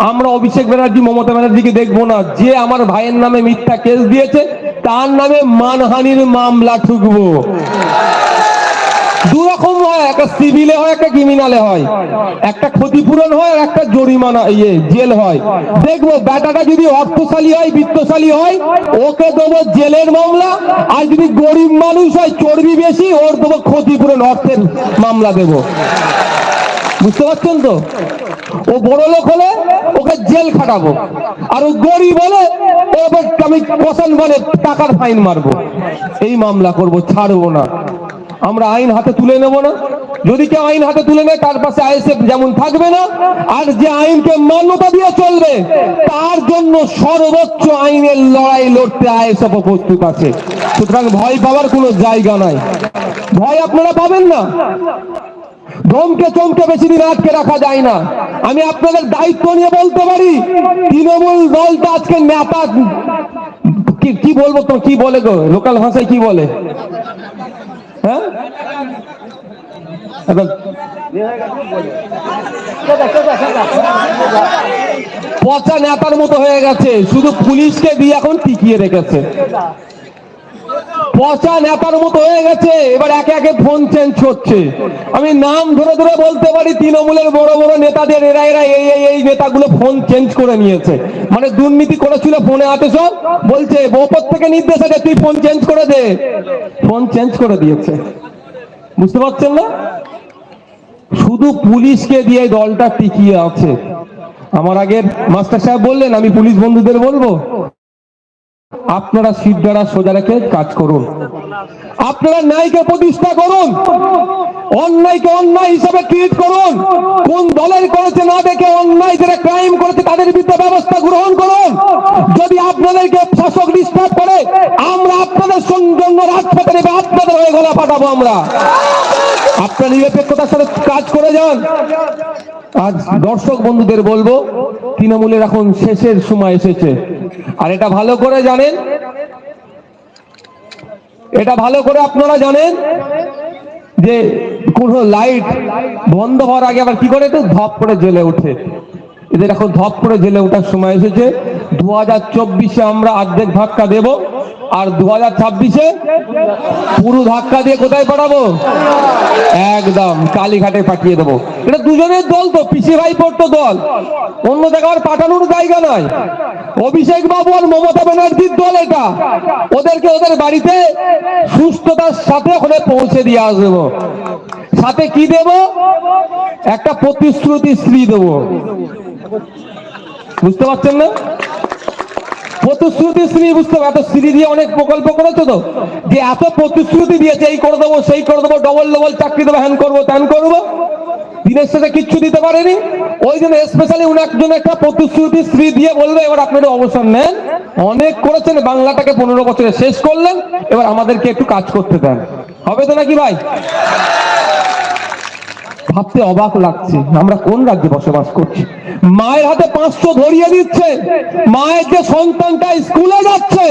আমরা অভিষেক ব্যানার্জি মমতা ব্যানার্জিকে দেখবো না। যে আমার ভাইয়ের নামে মিথ্যা কেস দিয়েছে তার নামে মানহানির মামলা ঠুকবো। দুরকম হয়, একটা সিভিলে হয়, একটা ক্রিমিনালে হয়, একটা ক্ষতিপূরণ হয় আর একটা জরিমানা জেল হয়। দেখবো ব্যাটাটা যদি অর্থশালী হয়, বিত্তশালী হয়, ওকে দেবো জেলের মামলা, আর যদি গরিব মানুষ হয়, চর্বি বেশি, ওর দেবো ক্ষতিপূরণ, অর্থের মামলা দেবো। বুঝতে পারছেন তো? ও বড় লোক হলে ওকে জেল খাটাবো, আর ও গরিব হলে ওকে আমি কষান মানে টাকার ফাইন মারবো। এই মামলা করব, ছাড়বো না। আমরা আইন হাতে তুলে নেব না। যদি কেউ আইন হাতে তুলে নেয় তার পাশে আইএসএফ যেমন থাকবে না, আর যে আইনকে মান্যতা দিয়ে চলবে তার জন্য সর্বোচ্চ আইনের লড়াই লড়তে আইএসএফ প্রস্তুত আছে। সুতরাং ভয় পাওয়ার কোনো জায়গা নাই, ভয় আপনারা পাবেন না। ধমকে চমকে বেশি দিন আটকে রাখা যায় না। আমি আপনাদের দায়িত্ব নিয়ে বলতে পারি, তৃণমূল দলটা আজকে নেতা কি বলবো, তো কি বলে গো, লোকাল ভাষায় কি বলে, হ্যাঁ, পচা নেতার মতো হয়ে গেছে, শুধু পুলিশকে দিয়ে এখন টিকিয়ে রেখেছে। পচা নেতার মতো হয়ে গেছে, এবার একে একে ফোন চেঞ্জ হচ্ছে। আমি নাম ধরে ধরে বলতে পারি, তৃণমূলের বড় বড় নেতাদের এরা এই নেতাগুলো ফোন চেঞ্জ করে নিয়েছে। মানে দুর্নীতি করেছিল, ফোনে হাতে সব বলছে, ওপর থেকে নির্দেশ আছে তুই ফোন চেঞ্জ করে দে, ফোন চেঞ্জ করে দিয়েছে। বুঝতে পারছেন না? শুধু পুলিশকে দিয়ে দলটা টিকিয়ে আছে। আমার আগের মাস্টার সাহেব বললেন, আমি পুলিশ বন্ধুদের বলবো, আপনারা সিদ্ধারা সোজা রেখে কাজ করুন, আপনারা ন্যায়কে প্রতিষ্ঠা করুন, অন্যায়কে অন্যায় হিসাবে ট্রিট করুন। কোন দলের করেছে না দেখে অন্যায় যারা ক্রাইম করেছে তাদের বিরুদ্ধে ব্যবস্থা গ্রহণ করুন। যদি আপনাদেরকে শাসক ডিস্টার্ব করে, আমরা আপনাদের জন্য রাজপথে নেবে, আপনাদের হয়ে গলা ফাটাবো আমরা। আপনারা নিরপেক্ষতার সাথে কাজ করে যান। আজ দর্শক বন্ধুদের বলবো, তৃণমূলের এখন শেষের সময় এসেছে। আর এটা ভালো করে জানেন, এটা ভালো করে আপনারা জানেন যে কোন লাইট বন্ধ হওয়ার আগে আবার কি করে, একটু ধপ করে জ্বলে ওঠে। এদের এখন ধপ করে জ্বলে ওঠার সময় এসেছে। 2024-এ আমরা অর্ধেক ধাক্কা দেব, আর 2026-এ পুরো ধাক্কা দিয়ে কোথায় পাঠাবো? একদম কালীঘাটে পাঠিয়ে দেবো। এটা দুজনের দল তো, পিসি ভাইপোর তো দল, অন্য জায়গায় পাঠানোর জায়গা নয়। অভিষেক বাবু আর মমতা ব্যানার্জির দল এটা। ওদেরকে ওদের বাড়িতে সুস্থতার সাথে ওখানে পৌঁছে দিয়ে আসবো। সাথে কি দেব? একটা প্রতিশ্রুতি শ্রী দেব। বুঝতে পারছেন না? প্রতিশ্রুতি শ্রী, বুঝতে হবে, এত শ্রী দিয়ে অনেক প্রকল্প করেছে তো, যে এত প্রতিশ্রুতি দিয়েছে, এই করে দেবো সেই করে দেবো, ডবল ডবল চাকরি দেবো, হ্যান করবো ত্যান করবো, দিনের শেষে কিচ্ছু দিতে পারেনি। ওই জন্য স্পেশালি উনার জন্য একটা প্রতিশ্রুতি শ্রী দিয়ে বলবে এবার আপনারা অবসর নেন, অনেক করেছেন, বাংলাটাকে 15 বছরে শেষ করলেন, এবার আমাদেরকে একটু কাজ করতে দেন। হবে তো নাকি ভাই? ভাবতে অবাক লাগছে আমরা কোন রাজ্যে বসবাস করছি। মায়ের হাতে 500 ধরিয়ে দিচ্ছে, মায়ের যে সন্তানটা স্কুলে যাচ্ছে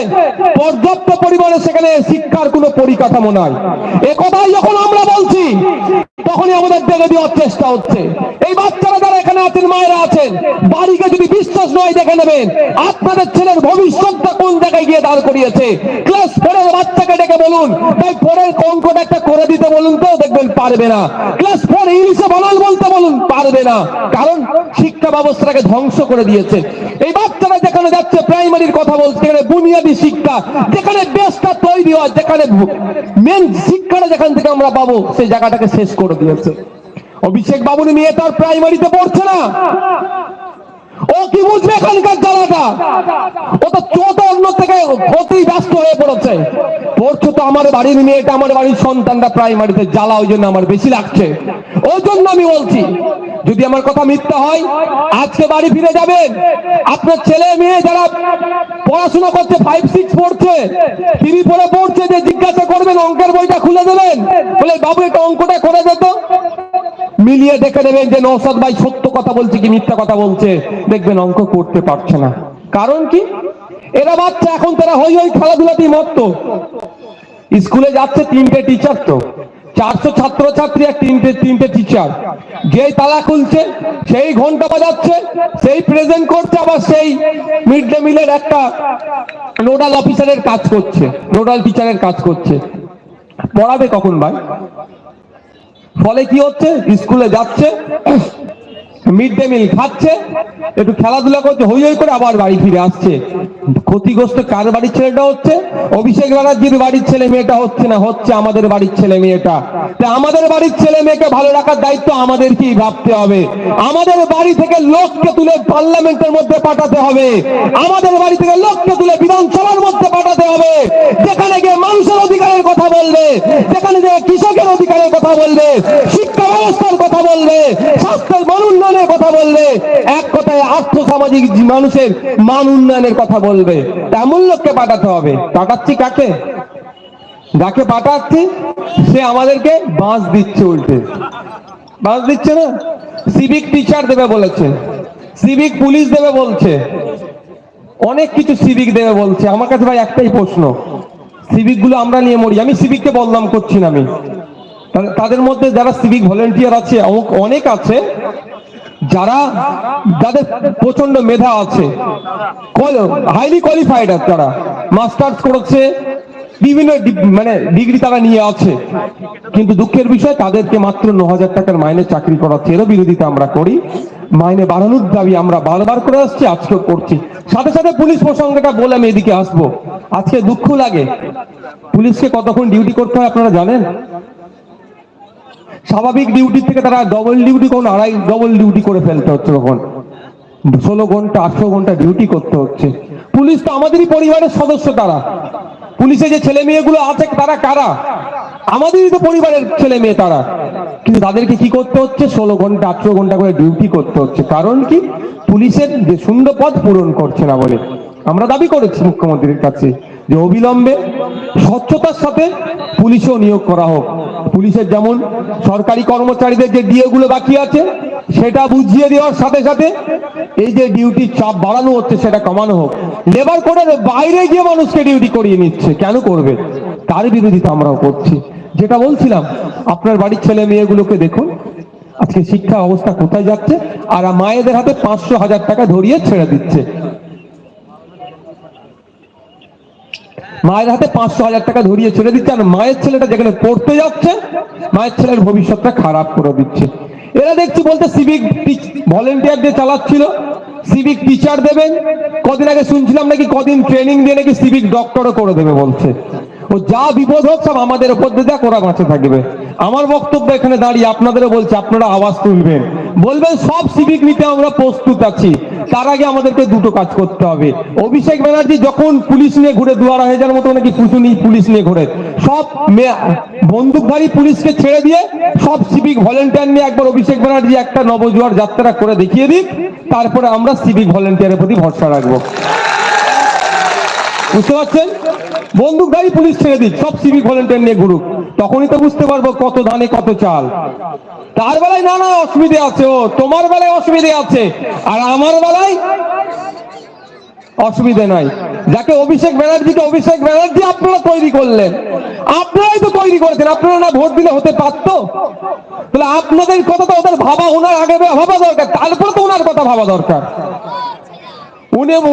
পর্যাপ্ত পরিমাণে সেখানে শিক্ষার কোনো পরিকাঠামো নাই, একথাই যখন আমরা বলছি তখনই আমাদের দেখে দেওয়ার চেষ্টা হচ্ছে। এই বাচ্চারা যারা এখানে আছেন, মায়েরা আছেন, বাড়িকে যদি বিশ্বাস নয় দেখে নেবেন আপনাদের ছেলের ভবিষ্যৎটা কোন জায়গায় গিয়ে দাঁড় করিয়েছে। ক্লাস 4 এর বাচ্চাকে ডেকে বলুন ভাই 4 এর অঙ্কটা একটা করে দিতে বলুন, তো দেখবেন পারবে না। ক্লাস 4 ইংলিশে বানান বলতে বলুন, পারবে না, কারণ শিক্ষা ব্যবস্থাটাকে ধ্বংস করে দিয়েছে। এই বাচ্চারা যেখানে যাচ্ছে প্রাইমারির কথা বলছে, যেখানে বুনিয়াদী শিক্ষা, যেখানে বেসটা তৈরি হয়, যেখানে মেন শিক্ষাটা যেখান থেকে আমরা পাবো, সেই জায়গাটাকে শেষ করে দিয়েছে। অভিষেক বাবুর মেয়ে তার প্রাইমারিতে পড়ছে না, ও কি বুঝবে এখানকার জ্বালাটা? ও তো চোদ্দ অন্য থেকে অতি ব্যস্ত হয়ে পড়েছে। পড়ছো তো আমার বাড়ির মেয়েটা, আমার বাড়ির সন্তানটা প্রাইমারিতে, জ্বালা ওই জন্য আমার বেশি লাগছে। ওই জন্য আমি বলছি যদি আমার কথা মিথ্যা হয় আজকে বাড়ি ফিরে যাবেন, আপনার ছেলে মেয়ে যারা পড়াশোনা করছে, 5-6 পড়ছে, 3-4 পড়ছে, যে জিজ্ঞাসা করবেন অঙ্কের বইটা খুলে দেবেন, বলে বাবু এটা অঙ্কটা করে যেত, মিলিয়ে দেখে নেবেন যে নওশাদ ভাই সত্য কথা বলছে কি মিথ্যা কথা বলছে, দেখবেন অঙ্ক করতে পারছে না। কারণ কি? এরা বাচ্চা এখন তারা হই হই খেলাধুলাতেই মত্ত। স্কুলে যাচ্ছে 3টে টিচার, তো 400 ছাত্রছাত্রী আর 3টে টিচার, যেই তালা খুলছে সেই ঘন্টা বাজাচ্ছে, সেই প্রেজেন্ট করছে, আবার সেই মিড ডে মিলের একটা নোডাল অফিসারের কাজ করছে, নোডাল টিচারের কাজ করছে। পড়াবে কখন ভাই? ফলে কি হচ্ছে, স্কুলে যাচ্ছে, মিড ডে মিল খাচ্ছে, একটু খেলাধুলা করছে, হই হই করে আবার বাড়ি ফিরে আসছে। ক্ষতিগ্রস্ত কার বাড়ির ছেলেটা হচ্ছে? অভিষেক ব্যানার্জির বাড়ির ছেলে মেয়েটা হচ্ছে না, হচ্ছে আমাদের বাড়ির ছেলে মেয়েটা। আমাদের বাড়ির ছেলে মেয়েকে ভালো রাখার দায়িত্ব আমাদেরকেই ভাবতে হবে। আমাদের বাড়ি থেকে লোককে তুলে পার্লামেন্টের মধ্যে পাঠাতে হবে, আমাদের বাড়ি থেকে লোককে তুলে বিধানসভার মধ্যে পাঠাতে হবে, যেখানে গিয়ে মানুষের অধিকারের কথা বলবে, যেখানে গিয়ে কৃষকের অধিকারের কথা বলবে, শিক্ষা ব্যবস্থার কথা বলবে, স্বাস্থ্যের মান উন্নয়নের কথা বলবে, এক কথায় আর্থসামাজিক মানুষের মান উন্নয়নের কথা বলবে। এমন লোককে পাঠাতে হবে। পাঠাচ্ছি কাকে? যাকে পাঠাচ্ছি সে আমাদেরকে বাঁশ দিচ্ছে, উল্টে বাঁশ দিচ্ছে না। সিভিক টিচার দেবে বলেছে, সিভিক পুলিশ দেবে বলছে, অনেক কিছু সিভিক দেবে বলছে। আমার কাছে ভাই একটাই প্রশ্ন, সিভিক গুলো আমরা নিয়ে মরি। আমি সিভিককে বদনাম করছি না, আমি তাদের মধ্যে যারা সিভিক ভলেন্টিয়ার আছে অনেক আছে, যারা যাদের প্রচন্ড মেধা আছে, হাইলি কোয়ালিফাইড, তারা মাস্টার্স করেছে, বিভিন্ন মানে ডিগ্রি তারা নিয়ে আছে, কিন্তু দুঃখের বিষয় তাদেরকে মাত্র 9,000 টাকার মাইনে চাকরি করাচ্ছে। এরও বিরোধিতা আমরা করি, মাইনে বাড়ানোর দাবি আমরা বারবার করে আসছি, আজকেও করছি। সাথে সাথে পুলিশ প্রসঙ্গটা বলে আমি এদিকে আসবো। আজকে দুঃখ লাগে, পুলিশকে কতক্ষণ ডিউটি করতে হয় আপনারা জানেন? স্বাভাবিক ডিউটি থেকে তারা ডবল ডিউটি, কোন আড়াই ডবল ডিউটি করে ফেলতে হচ্ছে, তখন 16 ঘন্টা 800 ঘন্টা ডিউটি করতে হচ্ছে। পুলিশ তো আমাদেরই পরিবারের সদস্য, তারা পুলিশে যে ছেলে মেয়েগুলো আছে তারা কারা? আমাদেরই তো পরিবারের ছেলে মেয়ে তারা, কিন্তু তাদেরকে কি করতে হচ্ছে? 16 ঘন্টা 800 ঘন্টা করে ডিউটি করতে হচ্ছে। কারণ কি? পুলিশের যে শূন্য পদ পূরণ করছে না বলে। আমরা দাবি করেছি মুখ্যমন্ত্রীর কাছে যে অবিলম্বে স্বচ্ছতার সাথে পুলিশও নিয়োগ করা হোক। পুলিশের যেমন সরকারি কর্মচারীদের যে ডিএ গুলো বাকি আছে সেটা বুঝিয়ে দেওয়ার সাথে সাথে এই যে ডিউটির চাপ বাড়ানো হচ্ছে সেটা কমানো হোক। লেবার কোডের বাইরে গিয়ে মানুষকে ডিউটি করিয়ে নিচ্ছে, কেন করবে? তার বিরোধিতা আমরাও করছি। যেটা বলছিলাম, আপনার বাড়ির ছেলে মেয়েগুলোকে দেখুন আজকে শিক্ষা অবস্থা কোথায় যাচ্ছে, আর মায়েদের হাতে 500,000 টাকা ধরিয়ে ছেড়ে দিচ্ছে। মায়ের হাতে 500,000 টাকা ধরিয়ে ছেড়ে দিচ্ছে, আর মায়ের ছেলেটা যেখানে পড়তে যাচ্ছে মায়ের ছেলের ভবিষ্যৎটা খারাপ করে দিচ্ছে। এরা দেখছি বলতে সিভিক ভলেন্টিয়ার দিয়ে চালাচ্ছিল, সিভিক টিচার দেবেন, কদিন আগে শুনছিলাম নাকি কদিন ট্রেনিং দিয়ে নাকি সিভিক ডক্টরও করে দেবে বলছে। ও যা বিপদ হোক সব আমাদের উপর দিয়ে দেখ, ওরা বাঁচে থাকবে। আমার বক্তব্য এখানে দাঁড়িয়ে আপনাদেরও বলছি, আপনারা আওয়াজ তুলবেন। বলবেন সব সিভিক নিতে আমরা প্রস্তুত আছি। তার আগে আমাদেরকে দুটো কাজ করতে হবে। অভিষেক ব্যানার্জি যখন পুলিশ নিয়ে ঘুরে ২,৫০০ মতো নাকি পুলিশ নিয়ে ঘুরে, সব বন্দুকধারী পুলিশকে ছেড়ে দিয়ে সব সিভিক ভলেন্টিয়ার নিয়ে একবার অভিষেক ব্যানার্জি একটা নবজোয়ার যাত্রা করে দেখিয়ে দিক, তারপরে আমরা সিভিক ভলেন্টিয়ারের প্রতি ভরসা রাখবো। বুঝতে পারছেন? বন্দুকধারী পুলিশ ছেড়ে দিক, সব সিভিক ভলেন্টিয়ার নিয়ে ঘুরুক, তখনই তো বুঝতে পারবো কত ধানে কত চাল। তার বেলায় না না অসুবিধে আছে, ও তোমার বেলায় অসুবিধে আছে, আর আমার বেলায় অসুবিধে নাই। যাকে অভিষেক ব্যানার্জি আপনারা তৈরি করলেন, আপনারাই তো তৈরি করেছেন। আপনারা না ভোট দিলে হতে পারতো? তাহলে আপনাদের কথা তো ওদের ভাবা, ওনার আগে ভাবা দরকার, তারপরে তো ওনার কথা ভাবা দরকার।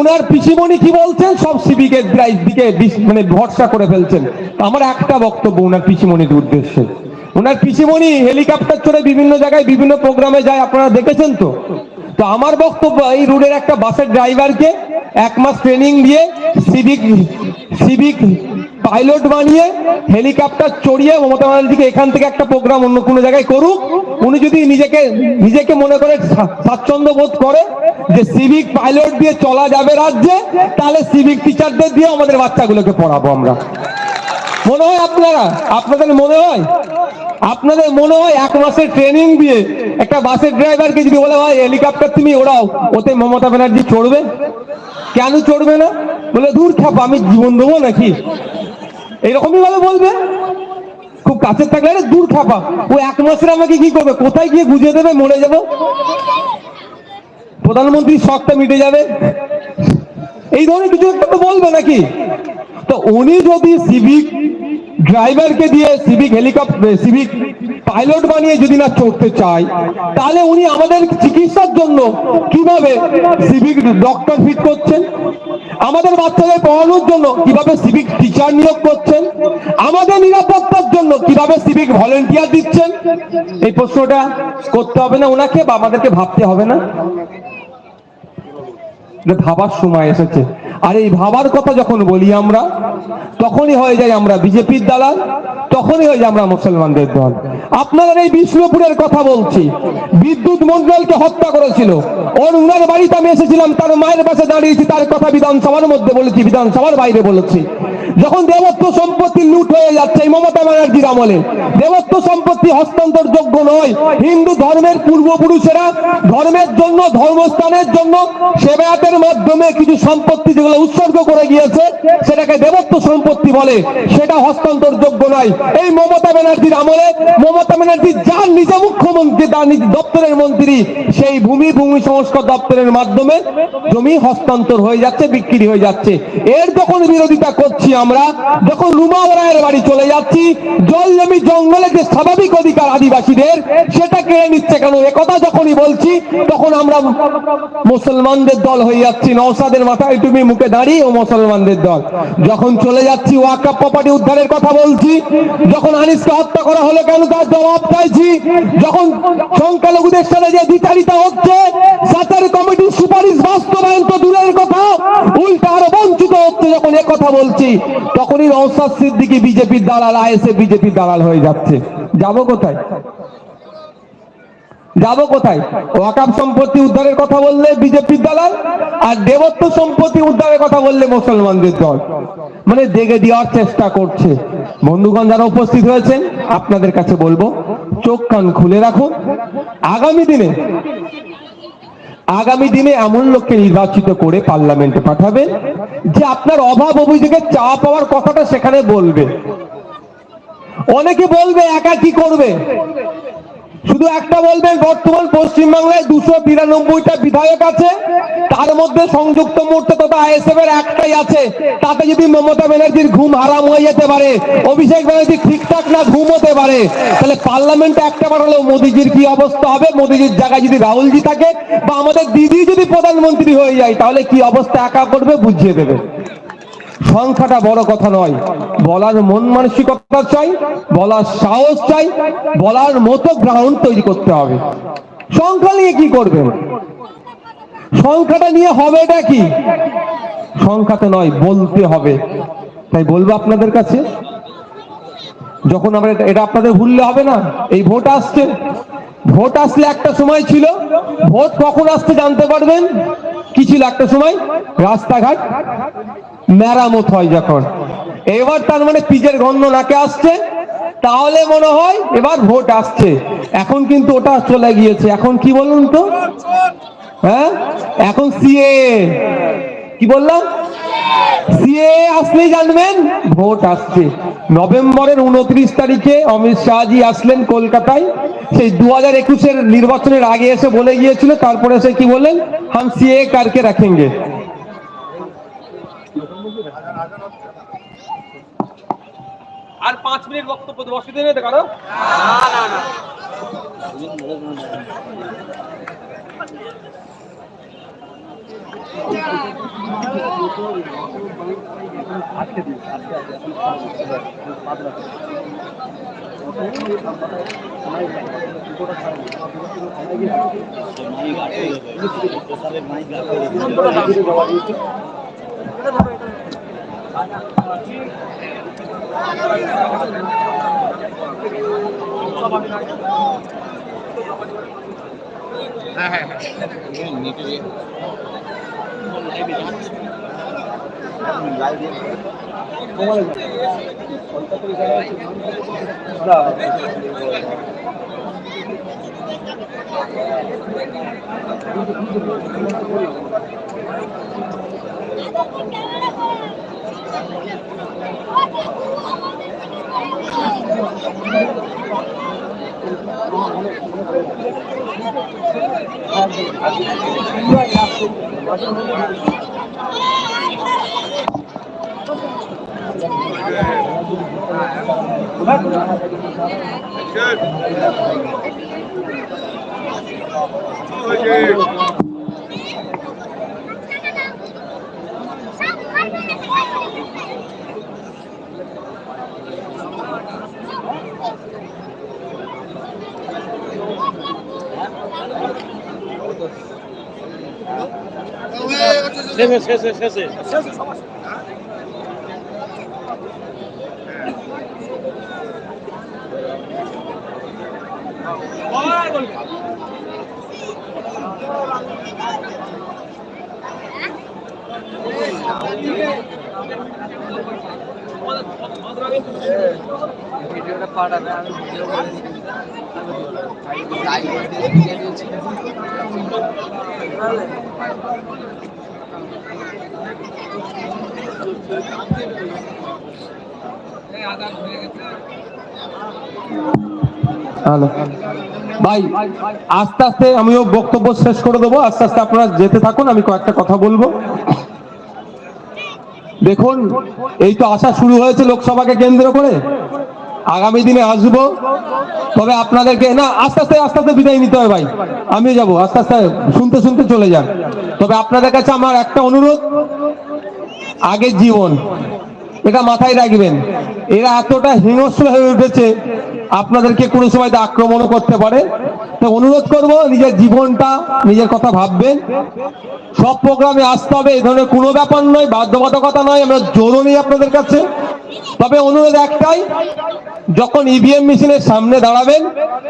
উনার পিসিমণি কি বলছেন, সব সিভিকের দিকে মানে ভরসা করে ফেলছেন। আমার একটা বক্তব্য উনার পিসিমণির উদ্দেশ্যে, উনার পিসিমণি হেলিকপ্টার চড়ে বিভিন্ন জায়গায় বিভিন্ন প্রোগ্রামে যায়, আপনারা দেখেছেন তো। তো আমার বক্তব্য, এই রুটের একটা বাসের ড্রাইভারকে 1 মাস ট্রেনিং দিয়ে সিভিক পাইলট বানিয়ে হেলিকপ্টার চড়িয়ে মমতা ব্যানার্জিকে এখান থেকে একটা প্রোগ্রাম অন্য কোনো জায়গায় করুক। উনি যদি নিজেকে মনে করে স্বাচ্ছন্দ্য বোধ করে যে সিভিক পাইলট দিয়ে চলা যাবে রাজ্যে, তাহলে সিভিক টিচারদের দিয়ে আমাদের বাচ্চাগুলোকে পড়াবো আমরা। মনে হয় আপনাদের মনে হয় 1 মাসের ট্রেনিং দিয়ে একটা বাসের ড্রাইভারকে যদি বলে ভাই হেলিকপ্টার তুমি ওড়াও, ওতে মমতা ব্যানার্জি চড়বে? কেন চড়বে না? বলে দূর খাপ, আমি জীবন দেবো নাকি, এইরকমই ভাবে বলবে। খুব কাছের থাকলে আরে দূর খাপা, ও 1 মাসের আমাকে কি করবে, কোথায় গিয়ে বুঝিয়ে দেবে, মরে যাব, প্রধানমন্ত্রীর শখটা মিটে যাবে, এই ধরনের কিছু একটা তো বলবে নাকি। তো উনি যদি সিভিক ড্রাইভারকে দিয়ে সিভিক পাইলট বানিয়ে যদি না চড়তে চায়, তাহলে উনি আমাদের চিকিৎসার জন্য কিভাবে সিভিক ডক্টর ফিট করছেন, আমাদের বাচ্চাদের পড়ানোর জন্য কিভাবে সিভিক টিচার নিয়োগ করছেন, আমাদের নিরাপত্তার জন্য কিভাবে সিভিক ভলেন্টিয়ার দিচ্ছেন? এই প্রশ্নটা করতে হবে না ওনাকে, বা আমাদেরকে ভাবতে হবে না? ভাবার সময় এসেছে। আর এই ভাবার কথা যখন বলি আমরা, তখনই হয়ে যায় আমরা বিজেপির দালাল, তখনই হয়ে যায় আমরা মুসলমানদের দল। আপনাদের এই বিষ্ণুপুরের কথা বলছি, বিদ্যুৎ মন্ডলকে হত্যা করেছিল, উনার বাড়িতে আমি এসেছিলাম, তার মায়ের পাশে দাঁড়িয়েছি, তার কথা বিধানসভার মধ্যে বলেছি, বিধানসভার বাইরে বলেছি। যখন দেবত্ব সম্পত্তি লুট হয়ে যাচ্ছে এই মমতা ব্যানার্জির আমলে, দেবত্ব সম্পত্তি হস্তান্তর যোগ্য নয়, হিন্দু ধর্মের পূর্বপুরুষেরা ধর্মের জন্য, ধর্মস্থানের জন্য সেবায়াতের মাধ্যমে কিছু সম্পত্তি যেগুলো উৎসর্গ করে গিয়েছে, সেটাকে দেবত্ব সম্পত্তি বলে, সেটা হস্তান্তর যোগ্য নয়। এই মমতা ব্যানার্জির আমলে মমতা ব্যানার্জি যার নিজে মুখ্যমন্ত্রী, তার নিজ দপ্তরের মন্ত্রী, সেই ভূমি সংস্কার দপ্তরের মাধ্যমে জমি হস্তান্তর হয়ে যাচ্ছে, বিক্রি হয়ে যাচ্ছে। এর যখন বিরোধিতা করছি আমরা, যখন রুমা রায়ের বাড়ি চলে যাচ্ছি, জল জমি জঙ্গলে যে স্বাভাবিক অধিকার আদিবাসীদের, সেটা কেড়ে নিচ্ছে কেন, একথা যখনই বলছি, তখন আমরা মুসলমানদের দল হয়ে যাচ্ছি। নওশাদের মাথায় টুপি মুখে দাঁড়িয়ে ও মুসলমানদের দল। যখন চলে যাচ্ছি ওয়াকফ প্রপার্টি উদ্ধারের কথা বলছি, যখন আনিসকে হত্যা করা হলো কেন তার জবাব চাইছি, যখন সংখ্যালঘুদের সাথে যে দ্বিচারিতা হচ্ছে, সাচার কমিটির সুপারিশ বাস্তবায়ন তো দূরের কথা, উল্টা আরো বঞ্চিত হচ্ছে, যখন কথা বলছি, তখনই নওশাদ সিদ্দিকী বিজেপির দালাল, আইএসএ বিজেপির দালাল হয়ে যাচ্ছে। যাবো কোথায়? ওয়াকফ সম্পত্তি উদ্ধারের কথা বললে বিজেপির দালাল, আর দেবত্ব সম্পত্তি উদ্ধারের কথা বললে মুসলমানদের দল, মানে দেখে দেওয়ার চেষ্টা করছে। বন্ধুগণ যারা উপস্থিত হয়েছেন, আপনাদের কাছে বলবো, চোখ কান খুলে রাখুন। আগামী দিনে এমন লোককে নির্বাচিত করে পার্লামেন্টে পাঠাবেন যে আপনার অভাব অভিযোগের চা পাওয়ার কথাটা সেখানে বলবে। অনেকে বলবে একা কি করবে, শুধু একটা বলবেন, বর্তমান পশ্চিমবাংলায় 293টা বিধায়ক আছে, তার মধ্যে সংযুক্ত মোর্চা তথা আইএসএফ এর একটাই আছে, তাতে যদি মমতা ব্যানার্জির ঘুম হারাম হয়ে যেতে পারে, অভিষেক ব্যানার্জি ঠিকঠাক না ঘুম হতে পারে, তাহলে পার্লামেন্টে একটা পাঠালেও মোদিজির কি অবস্থা হবে? মোদিজির জায়গায় যদি রাহুলজি থাকে বা আমাদের দিদি যদি প্রধানমন্ত্রী হয়ে যায়, তাহলে কি অবস্থা একা করবে বুঝিয়ে দেবে। সংখ্যাটা বড় কথা নয়, বলার মন মানসিকতা চাই, বলার সাহস চাই, বলার মতো গ্রাউন্ড তৈরি করতে হবে। সংখ্যা নিয়ে কি করবেন? সংখ্যাটা নিয়ে হবেটা কি? সংখ্যাতে নয়, বলতে হবে। তাই বলবো আপনাদের কাছে, যখন আমরা এটা আপনাদের ভুললে হবে না। এই ভোট আসছে, ভোট আসলে একটা সময় ছিল, ভোট কখন আসতে জানতে পারবেন কি ছিল একটা সময়, রাস্তাঘাট মেরামত হয় যখন। এবার তার মানে পিচের গন্ধ নাকে আসছে, তাহলে মনে হয় এবার ভোট আসছে। এখন কিন্তু ওটা চলে গিয়েছে। এখন কি বলুন তো, হ্যাঁ এখন সিএ, কি বললাম, সিএ আসলেই জানবেন ভোট আসছে। নভেম্বরের 29 তারিখে অমিত শাহজি আসলেন কলকাতায়, সেই 2021-এর নির্বাচনের আগে এসে বলে গিয়েছিল, তারপরে সে কি বললেন, হাম সিএ কারকে রাখেঙ্গে। আর 5 মিনিট বক্তব্য দেবো, অসুবিধা নেই তো কারো? না না না। হ্যালো ভাই, আস্তে আস্তে আমিও বক্তব্য শেষ করে দেবো, আস্তে আস্তে আপনারা যেতে থাকুন, আমি কয়েকটা কথা বলবো। দেখুন, এই তো আসা শুরু হয়েছে লোকসভাকে কেন্দ্র করে, আগামী দিনে আসবো, তবে আপনাদেরকে না আস্তে আস্তে আস্তে আস্তে বিদায় নিতে হবে ভাই, আমি যাবো, আস্তে আস্তে শুনতে শুনতে চলে যান। তবে আপনাদের কাছে আমার একটা অনুরোধ, আগের জীবন এটা মাথায় রাখবেন। এরা এতটা হিংস্র হয়ে উঠেছে, আপনাদেরকে কোনো সময় আক্রমণও করতে পারে। তো অনুরোধ করব, নিজের জীবনটা, নিজের কথা ভাববেন। সব প্রোগ্রামে আসতে হবে এই ধরনের কোনো ব্যাপার নয়, বাধ্যবাধকতা নয়, আমরা জোরও নেই আপনাদের কাছে। তবে অনুরোধ একটাই, যখন ইভিএম মেশিনের সামনে দাঁড়াবেন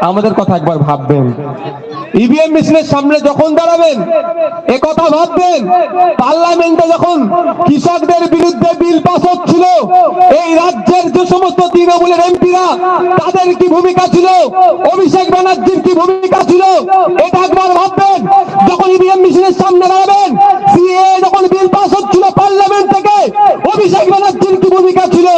আমাদের কথা একবার ভাববেন। ইভিএম মেশিনের সামনে যখন দাঁড়াবেন এ কথা ভাববেন, পার্লামেন্টে যখন কৃষকদের বিরুদ্ধে বিল পাস হচ্ছিল, এই রাজ্যের যে সমস্ত তৃণমূলের এমপিরা, তাদের কি ভূমিকা ছিল, অভিষেক ব্যানার্জির কি ভূমিকা ছিল, এটা একবার ভাববেন। যখন ইভিএম মেশিনের সামনে দাঁড়াবেন, সিএ যখন বিল পাস হচ্ছিল পার্লামেন্ট থেকে, অভিষেক ব্যানার্জির কি ভূমিকা ছিল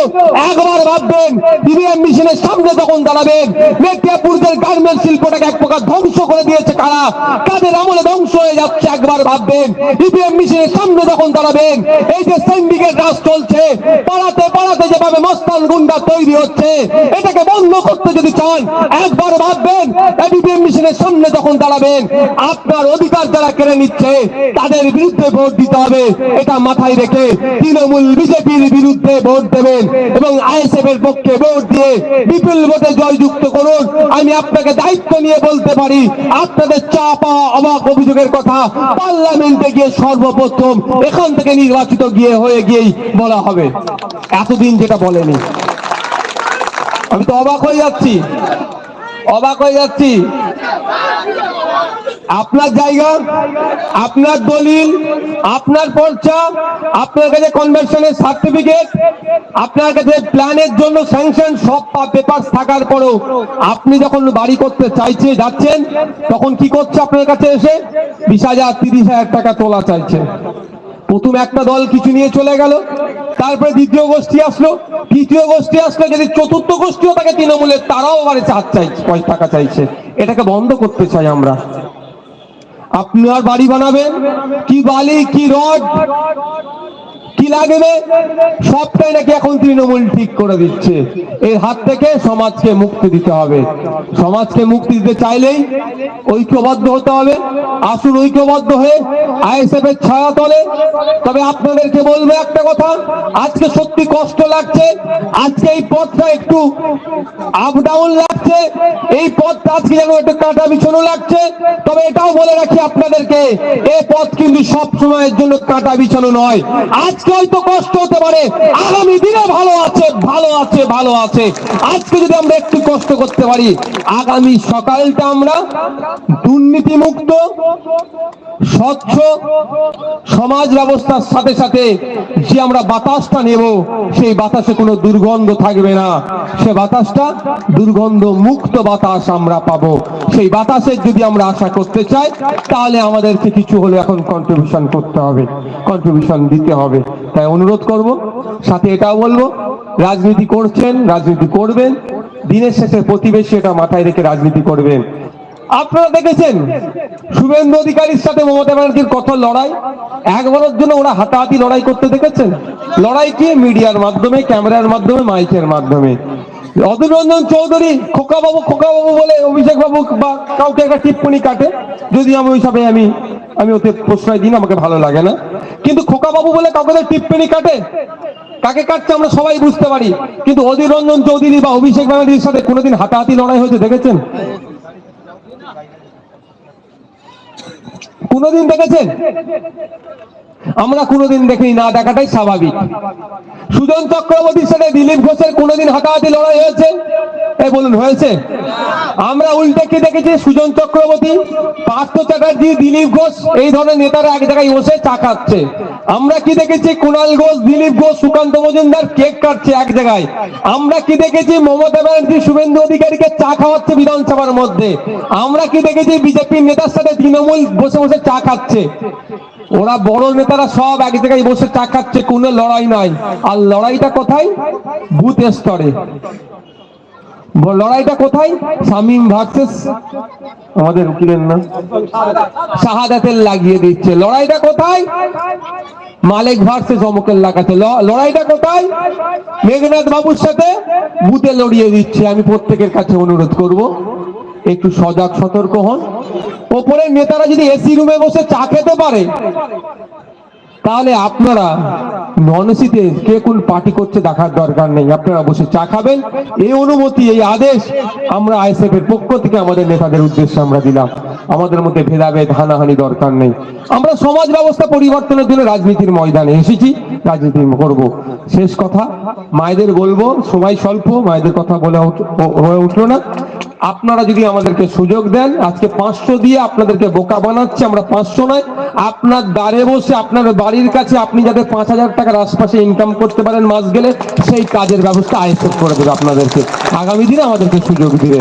একবার ভাববেন। ইভিএম মেশিনের সামনে যখন দাঁড়াবেন, মেদিনীপুরের গার্মেন্টস শিল্পটাকে এক প্রকার ধ্বংস করে দিয়েছে কারা, কাদের আমলে ধ্বংস হয়ে যাচ্ছে একবার ভাববেন। ইভিএম মেশিনের সামনে যখন দাঁড়াবেন, এই যে সিন্ডিকেট রাজ চলছে, পাড়াতে পাড়াতে যেভাবে মস্তান গুন্ডা তৈরি হচ্ছে, এটাকে বন্ধ করতে যদি চান একবার ভাববেন। ইভিএম মেশিনের সামনে যখন দাঁড়াবেন, আপনার অধিকার যারা কেড়ে নিচ্ছে তাদের বিরুদ্ধে ভোট দিতে হবে, এটা মাথায় রেখে তৃণমূল বিজেপির বিরুদ্ধে ভোট দেবেন এবং আইএসএফ এর পক্ষে ভোট দিয়ে বিপুল ভোটে জয়যুক্ত করুন। আমি আপনাকে দায়িত্ব নিয়ে বলতে পারি, আপনাদের চাপা অবাক অভিযোগের কথা পার্লামেন্টে গিয়ে সর্বপ্রথম এখান থেকে নির্বাচিত গিয়েই বলা হবে, এতদিন যেটা বলেনি। আমি তো অবাক হয়ে যাচ্ছি, অবাক হয়ে যাচ্ছি। আপনার জায়গা, আপনার দলিল, আপনার পর্চা, আপনার কাছে কনভার্সনের সার্টিফিকেট, আপনার কাছে প্ল্যানের জন্য স্যাংশন সব পেপার থাকার পরেও আপনি যখন বাড়ি করতে চাইছে যাচ্ছেন, তখন কি করছে আপনার কাছে এসে 20,000 30,000 টাকা তোলা চাইছে। প্রথম একটা দল কিছু নিয়ে চলে গেল, তারপরে দ্বিতীয় গোষ্ঠী আসলো, তৃতীয় গোষ্ঠী আসলো, যদি চতুর্থ গোষ্ঠীও তাকে তৃণমূলের, তারাও আবার হাত চাইছে, টাকা চাইছে। এটাকে বন্ধ করতে চাই আমরা। আপনার বাড়ি বানাবেন, কি বালি কি রড কি লাগবে সবটাই নাকি এখন তৃণমূল ঠিক করে দিচ্ছে। এর হাত থেকে সমাজকে মুক্তি দিতে হবে। সমাজকে মুক্তি দিতে চাইলেই ঐক্যবদ্ধ হতে হবে। আসুন ঐক্যবদ্ধ হয়ে আইএসএফ এর ছায়া তলে। তবে আপনাদেরকে বলবো একটা কথা, আজকে সত্যি কষ্ট লাগছে, আজকে এই পথটা একটু আপ ডাউন লাগছে, এই পথটা আজকে যেন একটু কাটা বিছানো লাগছে। তবে এটাও বলে রাখি আপনাদেরকে, এই পথ কিন্তু সব সময়ের জন্য কাটা বিছানো নয়। আজকে হয়তো কষ্ট হতে পারে, আগামী দিনে ভালো আছে, ভালো আছে, ভালো আছে। আজকে যদি আমরা একটু কষ্ট করতে পারি, আগামী সকালটা আমরা দুর্নীতি মুক্ত স্বচ্ছ সমাজ ব্যবস্থার সাথে সাথে যে আমরা বাতাসটা নেব, সেই বাতাসে কোনো দুর্গন্ধ থাকবে না, সে বাতাসটা দুর্গন্ধ মুক্ত বাতাস আমরা পাবো। সেই বাতাসের যদি আমরা আশা করতে চাই, তাহলে আমাদেরকে কিছু হলে এখন কন্ট্রিবিউশন করতে হবে, কন্ট্রিবিউশন দিতে হবে। তাই অনুরোধ করব, সাথে এটাও বলবো, রাজনীতি করছেন, রাজনীতি করবেন, দিনের শেষে প্রতিবেশী এটা মাথায় রেখে রাজনীতি করবেন। আপনারা দেখেছেন শুভেন্দু অধিকারীর সাথে মমতা ব্যানার্জির কত লড়াই, একবারের জন্য ওরা হাতাহাতি লড়াই করতে দেখেছেন? লড়াই কি? মিডিয়ার মাধ্যমে, ক্যামেরার মাধ্যমে, মাইকের মাধ্যমে। অধীর রঞ্জন চৌধুরী খোকাবাবু খোকাবাবু বলে অভিষেক বাবু বা কাউকে একটা টিপ্পনি কাটে, যদি আমি ওইসবে আমি ওতে প্রশ্রয় দিই না, আমাকে ভালো লাগে না। কিন্তু খোকাবাবু বলে কাউকে টিপ্পনি কাটে, কাকে কাটছে আমরা সবাই বুঝতে পারি। কিন্তু অধীর রঞ্জন চৌধুরী বা অভিষেক ব্যানার্জির সাথে কোনোদিন হাতাহাতি লড়াই হয়েছে দেখেছেন? কোনদিন দেখেছেন? আমরা কোনোদিন দেখিনি, না দেখাটাই স্বাভাবিক। সুজন চক্রবর্তীর সাথে দিলীপ ঘোষের কোনোদিন হাতাহাতি লড়াই হয়েছে? এই বলুন, হয়েছে? আমরা উল্টে কি দেখেছি? সুজন চক্রবর্তী, পার্থ চ্যাটার্জি, দিলীপ ঘোষ এই ধরনের নেতারা এক জায়গায় বসে চা খাচ্ছে। আমরা কি দেখেছি? কুণাল ঘোষ, দিলীপ ঘোষ, সুকান্ত মজুমদার কেক কাটছে এক জায়গায়। আমরা কি দেখেছি? মমতা ব্যানার্জি শুভেন্দু অধিকারীকে চা খাওয়াচ্ছে বিধানসভার মধ্যে। আমরা কি দেখেছি? বিজেপির নেতার সাথে তৃণমূল বসে বসে চা খাচ্ছে। ওরা বড় নেতারা সব এক জায়গায় বসে চা খাচ্ছে, কোনো লড়াই নাই। আর লড়াইটা কোথায়? বুথ স্তরে। লড়াইটা কোথায়? শামীম ভার্সেস আমাদের উকিলের নাম শাহাদাতের লাগিয়ে দিচ্ছে। লড়াইটা কোথায়? মালিক ভার্সেস অমুকের লাগাতে। লড়াইটা কোথায়? মেঘনাথ বাবুর সাথে বুথে লড়িয়ে দিচ্ছে। আমি প্রত্যেকের কাছে অনুরোধ করব, একটু সজাগ সতর্ক হন। ওপরের নেতারা যদি এসি রুমে বসে চা খেতে পারে, তাহলে আপনারা নন এসিতে কে কোন পার্টি করছে দেখার দরকার নেই, আপনারা বসে চা খাবেন। এই অনুমতি, এই আদেশ আমরা আইএসএফ এর পক্ষ থেকে আমাদের নেতাদের উদ্দেশ্যে আমরা দিলাম। আমাদের মধ্যে ভেদাভেদ হানাহানি দরকার নেই। আমরা সমাজ ব্যবস্থা পরিবর্তনের জন্য রাজনীতির ময়দানে এসেছি, রাজনীতি করব। শেষ কথা মায়েদের বলবো, সময় স্বল্প, মায়েদের কথা বলে হয়ে উঠলো না। আপনারা যদি আমাদেরকে সুযোগ দেন, আজকে 500 দিয়ে আপনাদেরকে বোকা বানাচ্ছে, আমরা 500 নয়, আপনার দ্বারে বসে আপনার বাড়ির কাছে আপনি যাতে 5,000 টাকার আশপাশে ইনকাম করতে পারেন মাস গেলে, সেই কাজের ব্যবস্থা আইএসএফ করে দেবে আপনাদেরকে। আগামী দিনে আমাদেরকে সুযোগ দিবে।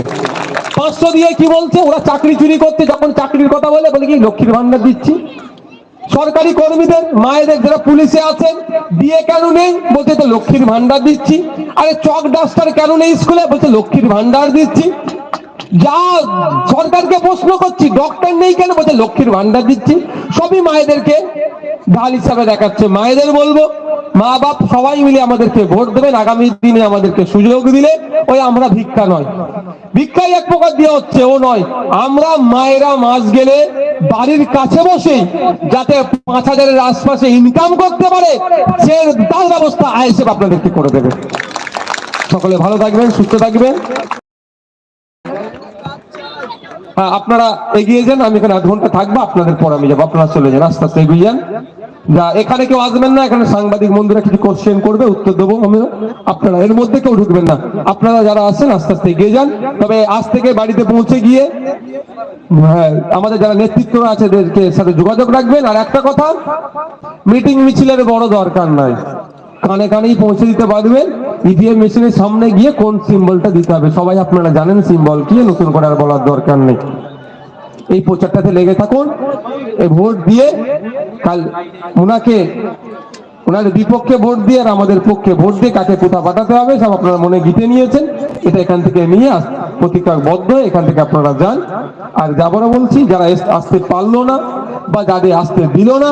500 দিয়ে কি বলছে? ওরা চাকরি চুরি করতে, যখন চাকরির কথা বলে কি লক্ষ্মীর ভান্ডার দিচ্ছি। সরকারি কর্মীদের, মায়েদের যারা পুলিশে আছেন, বিয়ে কেন নেই? বলছে তো লক্ষ্মীর ভান্ডার দিচ্ছি। আরে চক ডাস্টার কেন নেই স্কুলে? বলছে লক্ষ্মীর ভান্ডার দিচ্ছি। যা সরকারকে প্রশ্ন করছি, ডক্টর নেই কেন? বলছে লক্ষ্মীর ভান্ডার দিচ্ছি। সবই মায়েদেরকে ঢাল হিসাবে দেখাচ্ছে। মায়েদের বলবো, মা বাপ সবাই মিলে আমাদেরকে ভোট দেবেন। আগামী দিনে আমাদেরকে সুযোগ দিলে ওই আমরা ভিক্ষা নয়, ভিক্ষাই এক প্রকার দেওয়া হচ্ছে, ও নয়। আমরা মায়েরা মাস গেলে বাড়ির কাছে বসেই যাতে 5,000-এর আশপাশে ইনকাম করতে পারে, সে তার ব্যবস্থা আইএসএফ আপনাদেরকে করে দেবে। সকলে ভালো থাকবেন, সুস্থ থাকবেন। হ্যাঁ, আপনারা এগিয়ে যান, আমি এখানে আধ ঘন্টা থাকবো, আপনাদের পর আমি যাবো। আপনারা চলে যান, আস্তে আস্তে এগিয়ে যান। যা এখানে কেউ আসবেন না, এখানে সাংবাদিক বন্ধুরা কিছু কোশ্চেন করবে, উত্তর দেবো আমরা, আপনারা এর মধ্যে কেউ ঢুকবেন না। আপনারা যারা আসেন আস্তে আস্তে এগিয়ে যান, তবে আজ থেকে বাড়িতে পৌঁছে গিয়ে হ্যাঁ আমাদের যারা নেতৃত্বরা আছে এদেরকে সাথে যোগাযোগ রাখবেন। আর একটা কথা, মিটিং মিছিলের বড় দরকার নাই, কানে কানেই পৌঁছে দিতে পারবেন। ইভিএম মেশিনের সামনে গিয়ে কোন সিম্বলটা দিতে হবে সবাই আপনারা জানেন, সিম্বল কি, নতুন করে আর বলার দরকার নেই। এই প্রচারটাতে লেগে থাকুন, এই ভোট দিয়ে কাল ওনাকে, ওনাদের বিপক্ষে ভোট দিয়ে আর আমাদের পক্ষে ভোট দিয়ে কাকে কোথা পাঠাতে হবে সব আপনারা মনে গিতে নিয়েছেন। এটা এখান থেকে নিয়ে প্রতিজ্ঞাবদ্ধ হয়ে এখান থেকে আপনারা যান। আর যাবারও বলছি, যারা আসতে পারলো না বা যাদের আসতে দিল না,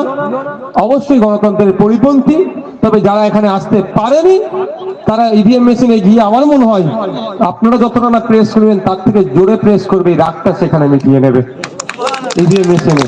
অবশ্যই গণতন্ত্রের পরিপন্থী। তবে যারা এখানে আসতে পারেনি তারা ইভিএম মেশিনে গিয়ে আমার মনে হয় আপনারা যতটা না প্রেস করবেন তার থেকে জোরে প্রেস করবে, রাগটা সেখানে মিটিয়ে নেবে ইভিএম মেশিনে।